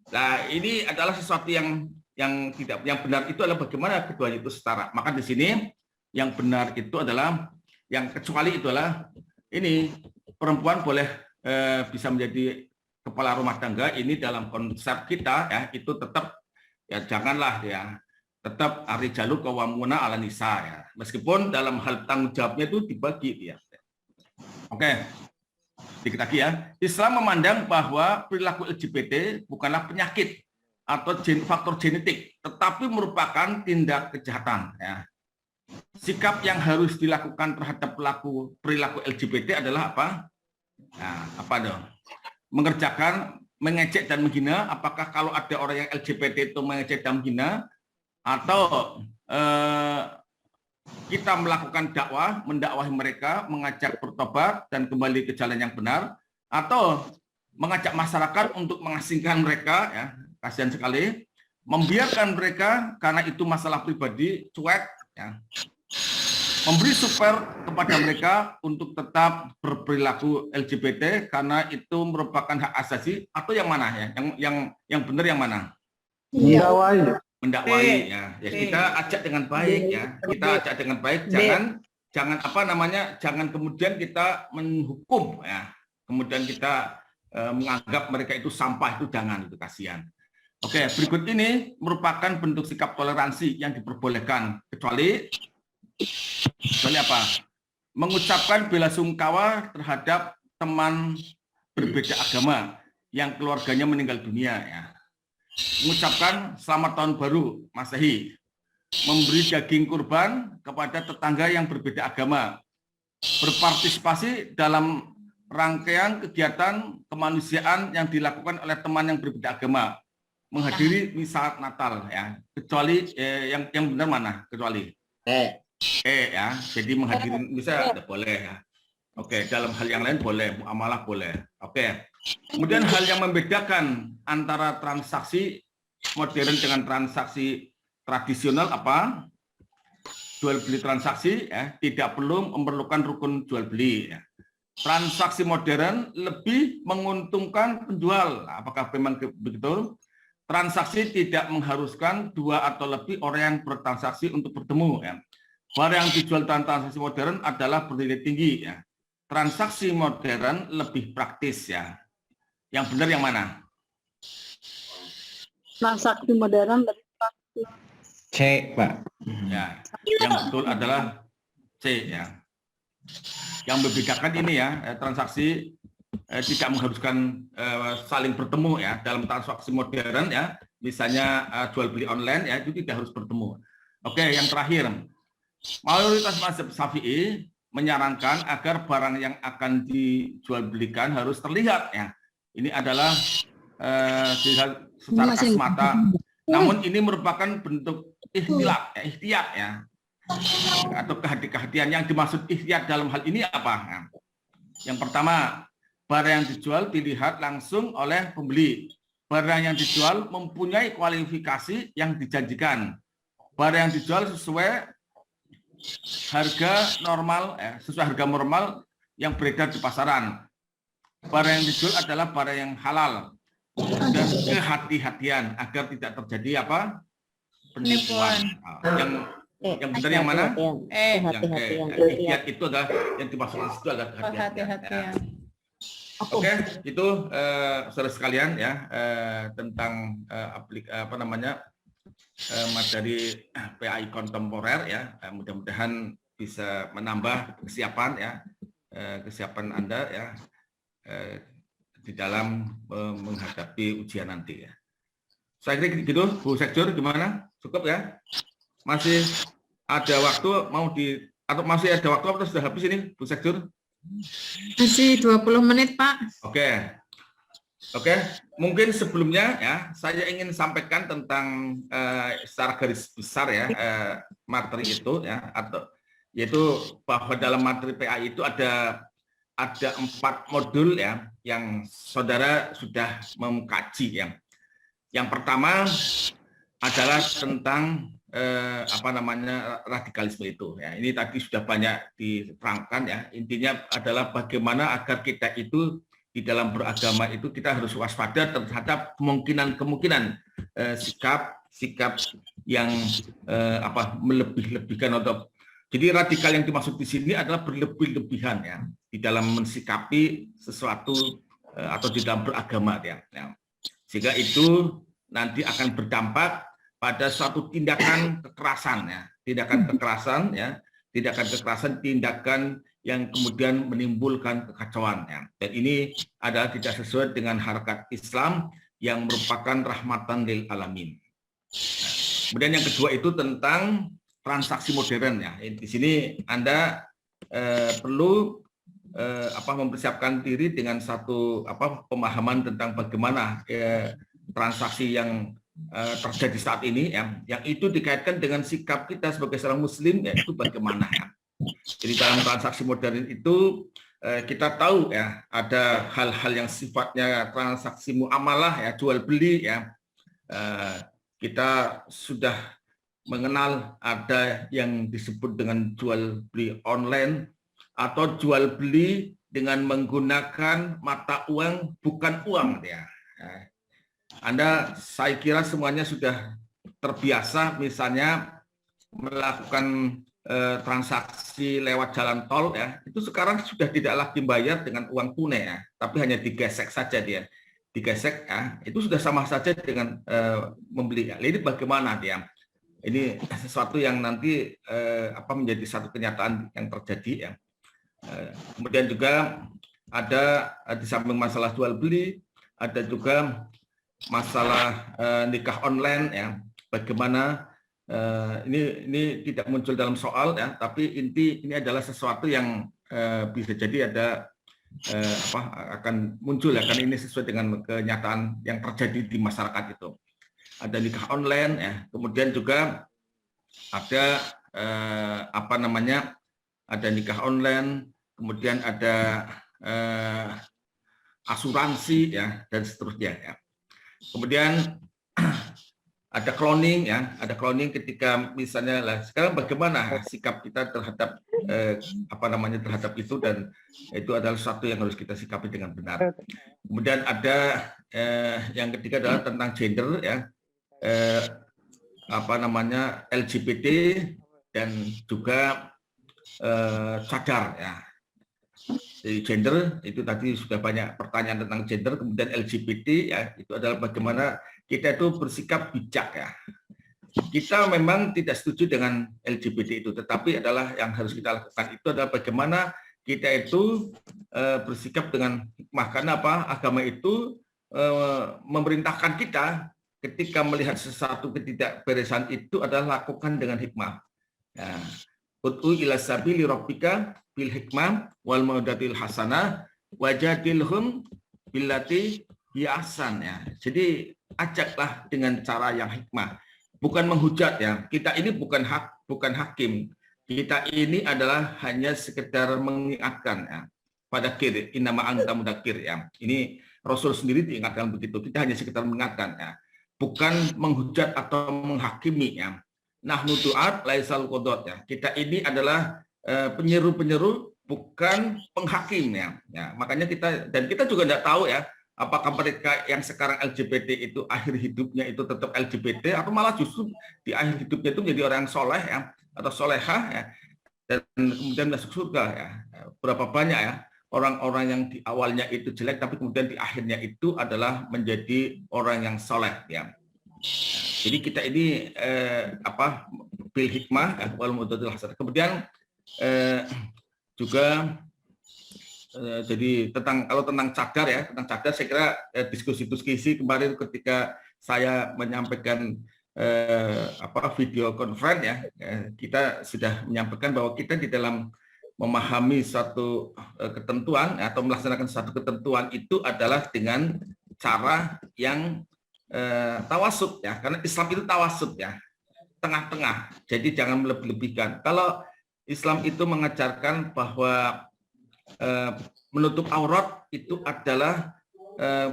Nah, ini adalah sesuatu yang yang benar itu adalah bagaimana keduanya itu setara. Maka di sini yang benar itu adalah yang kecuali itu adalah ini perempuan boleh bisa menjadi kepala rumah tangga. Ini dalam konsep kita ya itu tetap ya janganlah ya tetap ar-rijalu qawwamuna 'alan nisa ya. Meskipun dalam hal tanggung jawabnya itu dibagi ya. Oke. Sedikit lagi ya. Islam memandang bahwa perilaku LGBT bukanlah penyakit atau faktor genetik, tetapi merupakan tindak kejahatan ya. Sikap yang harus dilakukan terhadap perilaku LGBT adalah apa? Nah, apa dong? Mengerjakan, mengejek dan menghina. Apakah kalau ada orang yang LGBT itu mengejek dan menghina, atau kita melakukan dakwah, mendakwahi mereka, mengajak bertobat dan kembali ke jalan yang benar, atau mengajak masyarakat untuk mengasingkan mereka, ya, kasihan sekali, membiarkan mereka karena itu masalah pribadi, cuek, ya. Memberi support kepada mereka untuk tetap berperilaku LGBT karena itu merupakan hak asasi, atau yang mana ya? Yang benar yang mana? Mendakwai ya. Ya kita ajak dengan baik ya. Kita ajak dengan baik, jangan apa namanya? Jangan kemudian kita menghukum ya. Kemudian kita menganggap mereka itu sampah, itu jangan, itu kasihan. Oke, berikut ini merupakan bentuk sikap toleransi yang diperbolehkan kecuali apa? Mengucapkan bela sungkawa terhadap teman berbeda agama yang keluarganya meninggal dunia ya. Mengucapkan selamat tahun baru Masehi, memberi daging kurban kepada tetangga yang berbeda agama, berpartisipasi dalam rangkaian kegiatan kemanusiaan yang dilakukan oleh teman yang berbeda agama, menghadiri misa Natal ya, kecuali yang benar mana? Kecuali ya, jadi menghadiri misa tidak boleh ya. Oke, dalam hal yang lain boleh, muamalah boleh. Oke. Kemudian hal yang membedakan antara transaksi modern dengan transaksi tradisional apa? Jual beli transaksi ya, tidak perlu memerlukan rukun jual beli ya. Transaksi modern lebih menguntungkan penjual. Apakah memang begitu? Transaksi tidak mengharuskan dua atau lebih orang yang bertransaksi untuk bertemu ya. Barang yang dijual dalam transaksi modern adalah bernilai tinggi ya. Transaksi modern lebih praktis ya. Yang benar yang mana? Transaksi modern lebih praktis. C, Pak. Ya, yang betul adalah C ya. Yang membedakan ini ya, transaksi tidak mengharuskan saling bertemu ya. Dalam transaksi modern ya, misalnya jual beli online ya, itu tidak harus bertemu. Oke, yang terakhir. Mayoritas mazhab Syafi'i menyarankan agar barang yang akan dijual belikan harus terlihat ya. Ini adalah dilihat secara kasat mata. Namun ini merupakan bentuk ihtiyat ya. Atau kehati-hatian. Yang dimaksud ihtiyat dalam hal ini apa? Yang pertama, barang yang dijual dilihat langsung oleh pembeli. Barang yang dijual mempunyai kualifikasi yang dijanjikan. Barang yang dijual sesuai harga normal, sesuai harga normal yang beredar di pasaran. Barang yang dijual adalah barang yang halal dan kehati-hatian agar tidak terjadi apa? Penipuan. Yang benar yang mana? Yang itu adalah yang dimaksudkan itu adalah kehati-hatian. Oke, itu saudara sekalian ya tentang materi PAI kontemporer ya, mudah-mudahan bisa menambah kesiapan ya, kesiapan Anda ya di dalam menghadapi ujian nanti ya. Saya kira gitu, Bu Sekjur gimana? Cukup ya? Masih ada waktu atau masih ada waktu atau sudah habis ini, Bu Sekjur? Masih 20 menit, Pak. Oke, mungkin sebelumnya ya saya ingin sampaikan tentang secara garis besar ya materi itu ya, atau yaitu bahwa dalam materi PAI itu ada 4 modul ya yang saudara sudah mengkaji ya. Yang pertama adalah tentang radikalisme itu ya. Ini tadi sudah banyak diterangkan ya. Intinya adalah bagaimana agar kita itu di dalam beragama itu kita harus waspada terhadap kemungkinan sikap yang melebih-lebihkan atau jadi radikal yang dimaksud di sini adalah berlebih-lebihan ya di dalam mensikapi sesuatu atau di dalam beragama ya. Sehingga itu nanti akan berdampak pada suatu tindakan kekerasan ya, tindakan yang kemudian menimbulkan kekacauan ya. Dan ini adalah tidak sesuai dengan hakikat Islam yang merupakan rahmatan lil alamin. Kemudian yang kedua itu tentang transaksi modern ya. Di sini Anda perlu mempersiapkan diri dengan satu pemahaman tentang bagaimana transaksi yang terjadi saat ini ya, yang itu dikaitkan dengan sikap kita sebagai seorang muslim yaitu bagaimana ya. Jadi dalam transaksi modern itu kita tahu ya ada hal-hal yang sifatnya transaksi muamalah ya, jual beli ya. Kita sudah mengenal ada yang disebut dengan jual beli online atau jual beli dengan menggunakan mata uang bukan uang ya. Saya kira semuanya sudah terbiasa misalnya melakukan transaksi lewat jalan tol ya, itu sekarang sudah tidak lagi bayar dengan uang tunai ya, tapi hanya digesek saja dia. Digesek ya, itu sudah sama saja dengan membeli. Ini bagaimana dia? Ini sesuatu yang nanti menjadi satu kenyataan yang terjadi ya. Kemudian juga ada di samping masalah jual beli, ada juga masalah nikah online ya. Bagaimana ini tidak muncul dalam soal ya, tapi ini adalah sesuatu yang bisa jadi ada akan muncul ya, karena ini sesuai dengan kenyataan yang terjadi di masyarakat itu. Ada nikah online ya, kemudian juga ada ada nikah online, kemudian ada asuransi ya, dan seterusnya ya. Kemudian ada cloning ya, ada cloning ketika misalnya sekarang bagaimana sikap kita terhadap terhadap itu, dan itu adalah sesuatu yang harus kita sikapi dengan benar. Kemudian ada yang ketiga adalah tentang gender ya, LGBT dan juga cadar ya. Jadi gender itu tadi sudah banyak pertanyaan tentang gender, kemudian LGBT ya, itu adalah bagaimana kita itu bersikap bijak ya. Kita memang tidak setuju dengan LGBT itu, tetapi adalah yang harus kita lakukan itu adalah bagaimana kita itu bersikap dengan hikmah. Karena apa? Agama itu memerintahkan kita ketika melihat sesuatu ketidakberesan itu adalah lakukan dengan hikmah. Ya. Ud'u ila sabili rabbika bil hikmah wal maudatil hasanah wajadilhum billati hiya ahsan ya. Jadi ajaklah dengan cara yang hikmah, bukan menghujat ya. Kita ini bukan hakim. Kita ini adalah hanya sekedar mengingatkan ya. Fadzakir innama anta mudzakir ya. Ini Rasul sendiri diingatkan begitu. Kita hanya sekedar mengingatkan ya. Bukan menghujat atau menghakimi ya. Nahnu du'at laisal qudot ya. Kita ini adalah penyeru-penyeru, bukan penghakim ya. Makanya kita juga tidak tahu ya, apakah mereka yang sekarang LGBT itu akhir hidupnya itu tetap LGBT atau malah justru di akhir hidupnya itu menjadi orang yang soleh ya, atau solehah ya, dan kemudian masuk surga ya. Berapa banyak ya orang-orang yang di awalnya itu jelek tapi kemudian di akhirnya itu adalah menjadi orang yang soleh ya. Jadi kita ini bil hikmah wal maudatil hasanah. Kemudian juga jadi kalau tentang cadar ya, tentang cadar saya kira diskusi kemarin ketika saya menyampaikan video conference ya, kita sudah menyampaikan bahwa kita di dalam memahami satu ketentuan atau melaksanakan satu ketentuan itu adalah dengan cara yang tawasud ya, karena Islam itu tawasud ya, tengah-tengah. Jadi jangan melebih-lebihkan. Kalau Islam itu mengajarkan bahwa menutup aurat itu adalah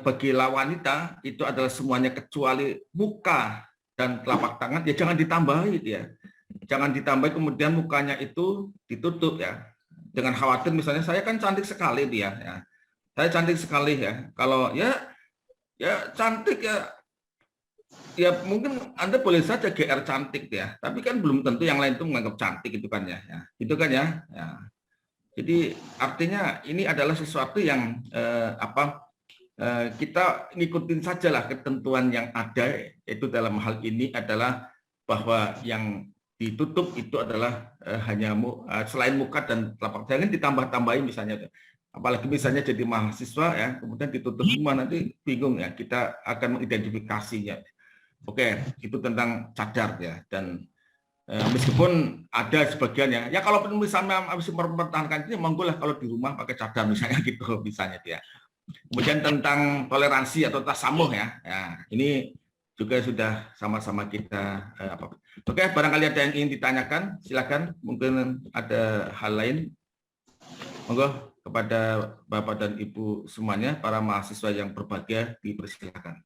bagi wanita itu adalah semuanya kecuali muka dan telapak tangan, ya jangan ditambahi ya. Jangan ditambahi kemudian mukanya itu ditutup ya. Dengan khawatir misalnya saya kan cantik sekali dia ya. saya cantik sekali ya. Kalau ya cantik ya mungkin Anda boleh saja GR cantik ya, tapi kan belum tentu yang lain itu menganggap cantik itu kan ya. Itu kan ya. Jadi artinya ini adalah sesuatu yang kita ngikutin sajalah ketentuan yang ada, itu dalam hal ini adalah bahwa yang ditutup itu adalah hanya selain muka dan telapak tangan ditambah-tambahin misalnya. Apalagi misalnya jadi mahasiswa ya, kemudian ditutup semua, nanti bingung ya, kita akan mengidentifikasinya. Oke, itu tentang cadar ya. Dan meskipun ada sebagian ya kalau misalnya habis mempertahankan ini, monggolah kalau di rumah pakai cadar misalnya gitu misalnya dia. Kemudian tentang toleransi atau tasamuh ya, ini juga sudah sama-sama kita Oke, barangkali ada yang ingin ditanyakan, silakan. Mungkin ada hal lain. Monggo kepada Bapak dan Ibu semuanya, para mahasiswa yang berbahagia, dipersilakan.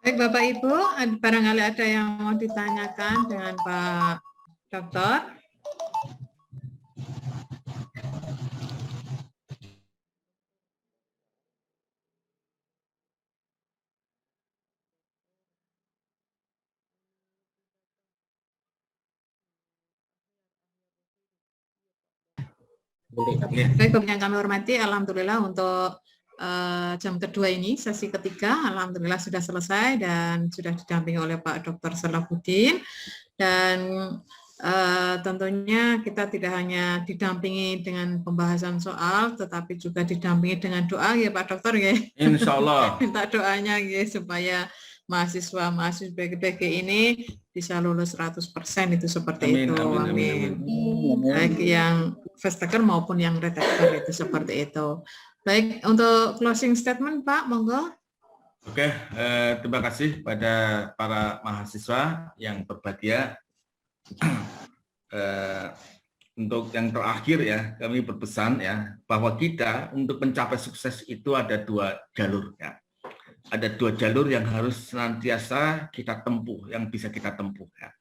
Baik Bapak Ibu, barangkali ada yang mau ditanyakan dengan Pak Dokter. Baik, yang kami hormati, alhamdulillah untuk jam kedua ini, sesi ketiga, alhamdulillah sudah selesai dan sudah didampingi oleh Pak Dr. Salahuddin. Dan tentunya kita tidak hanya didampingi dengan pembahasan soal, tetapi juga didampingi dengan doa ya Pak Dokter ya. Insya Allah. Minta doanya ya supaya mahasiswa PG ini bisa lulus 100%, itu seperti amin, itu. Amin. Baik yang first taker maupun yang retaker itu seperti itu. Baik, untuk closing statement Pak, monggo. Oke, terima kasih pada para mahasiswa yang berbahagia. Untuk yang terakhir ya, kami berpesan ya bahwa kita untuk mencapai sukses itu ada 2 jalur ya. Ada 2 jalur yang harus senantiasa kita tempuh, yang bisa kita tempuh ya.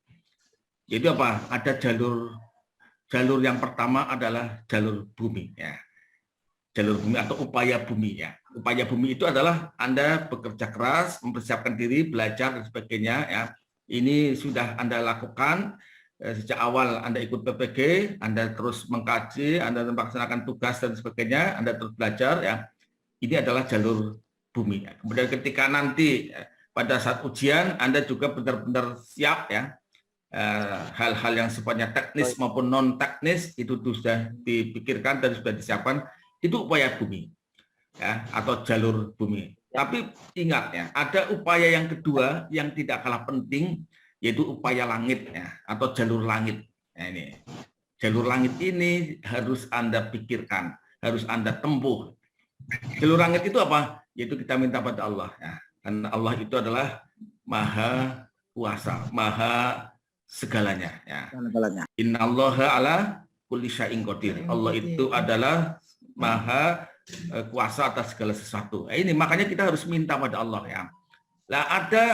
Jadi apa? Ada jalur yang pertama adalah jalur bumi ya. Jalur bumi atau upaya bumi ya. Upaya bumi itu adalah Anda bekerja keras, mempersiapkan diri, belajar dan sebagainya ya. Ini sudah Anda lakukan sejak awal Anda ikut PPG, Anda terus mengkaji, Anda melaksanakan tugas dan sebagainya, Anda terus belajar ya. Ini adalah jalur bumi ya. Kemudian ketika nanti pada saat ujian Anda juga benar-benar siap ya. Hal-hal yang sifatnya teknis maupun non teknis itu sudah dipikirkan dan sudah disiapkan. Itu upaya bumi ya, atau jalur bumi. Tapi ingat ya, ada upaya yang kedua yang tidak kalah penting, yaitu upaya langit ya, atau jalur langit. Nah, ini jalur langit ini harus Anda pikirkan, harus Anda tempuh. Jalur langit itu apa? Yaitu kita minta pada Allah ya. Karena Allah itu adalah maha kuasa, maha segalanya ya. Innallaha ala kulli syai'in qadir. Allah itu adalah maha kuasa atas segala sesuatu. Ini makanya kita harus minta pada Allah ya. Lah ada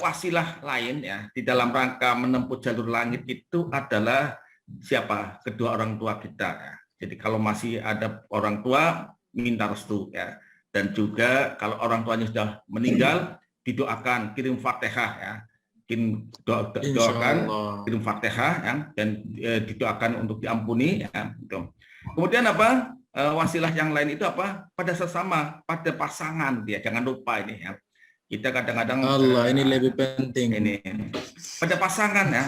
wasilah lain ya di dalam rangka menempuh jalur langit itu adalah siapa? Kedua orang tua kita ya. Jadi kalau masih ada orang tua minta restu ya. Dan juga kalau orang tuanya sudah meninggal didoakan, kirim Fatihah ya. Doakan, kirim Fatihah ya, dan didoakan untuk diampuni ya. Gitu. Kemudian apa? Wasilah yang lain itu apa? Pada sesama, pada pasangan dia. Jangan lupa ini ya. Kita kadang-kadang ini lebih penting. Ini pada pasangan ya.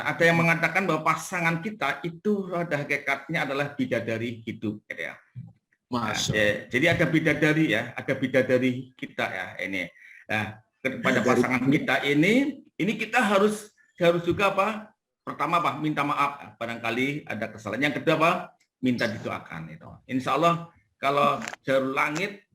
Ada yang mengatakan bahwa pasangan kita itu pada hakikatnya adalah bidadari hidup ya. Jadi ada bidadari ya, ada bidadari kita ya ini. Nah, pada pasangan kita ini kita harus juga apa? Pertama apa? Minta maaf. Barangkali ada kesalahan. Yang kedua apa? Minta didoakan itu. Insya Allah kalau jalur langit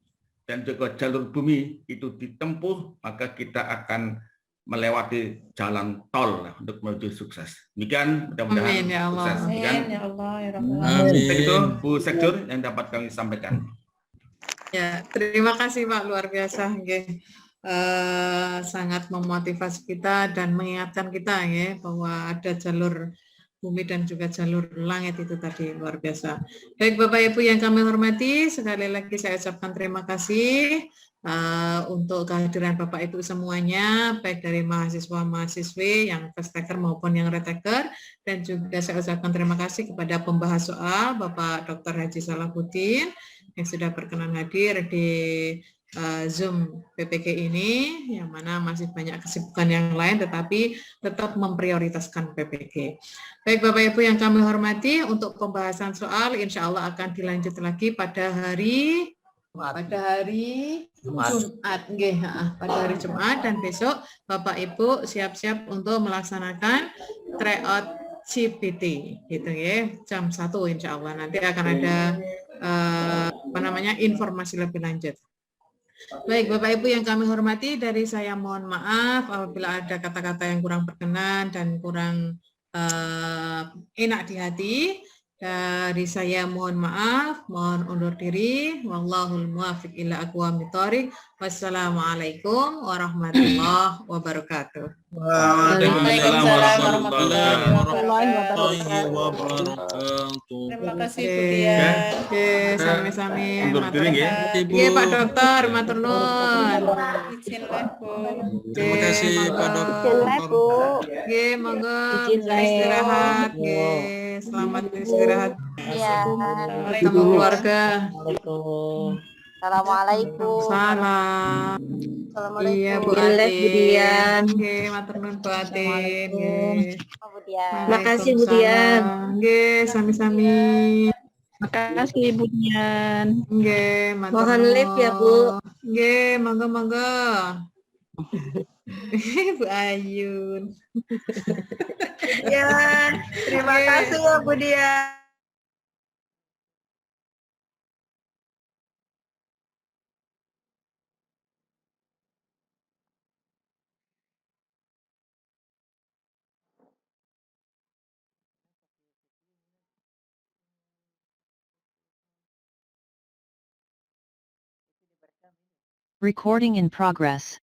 dan juga jalur bumi itu ditempuh, maka kita akan melewati jalan tol untuk menuju sukses. Demikian mudah-mudahan ya Allah. sukses. Amin ya Allah ya Rabbal Amin. Itu Bu Sekdur yang dapat kami sampaikan. Ya, terima kasih Pak, luar biasa. Nggih. Sangat memotivasi kita dan mengingatkan kita ya bahwa ada jalur bumi dan juga jalur langit itu tadi, luar biasa. Baik Bapak Ibu yang kami hormati, sekali lagi saya ucapkan terima kasih untuk kehadiran Bapak Ibu semuanya, baik dari mahasiswa-mahasiswi yang first taker maupun yang retaker, dan juga saya ucapkan terima kasih kepada pembahas soal Bapak Dr. Haji Salahuddin yang sudah berkenan hadir di Zoom PPG ini, yang mana masih banyak kesibukan yang lain tetapi tetap memprioritaskan PPG. Baik Bapak Ibu yang kami hormati, untuk pembahasan soal insya Allah akan dilanjut lagi pada hari Jumat. Pada hari Jumat, dan besok Bapak Ibu siap-siap untuk melaksanakan tryout CPT gitu ya, jam 1 insya Allah. Nanti akan ada informasi lebih lanjut. Baik Bapak Ibu yang kami hormati, dari saya mohon maaf apabila ada kata-kata yang kurang berkenan dan kurang enak di hati. Dari saya mohon maaf, mohon undur diri. Wallahul muwaffiq ila aqwamit thoriq. Wassalamualaikum warahmatullahi wabarakatuh. Waalaikumsalam warahmatullahi wabarakatuh. Terima kasih Bu Dian. Oke, sami-sami. Undur diri ya. Iya Pak Dokter, matur nuwun. Izin lah Bu. Terima kasih Pak Dokter. Oke, monggo bisa istirahat. Oke, selamat istirahat. Iya. Ketemu keluarga. Assalamualaikum. Salam. Iya Bu Atin. Oke, matur nuwun Bu Atin. Bu Dian. Makasih Bu Dian. Oke, sami-sami. Makasih Bu Dian. Oke, Mohon lift ya Bu. Oke, monggo-monggo. Bu Ayun. Ya, terima kasih ya Bu Dian. Recording in progress.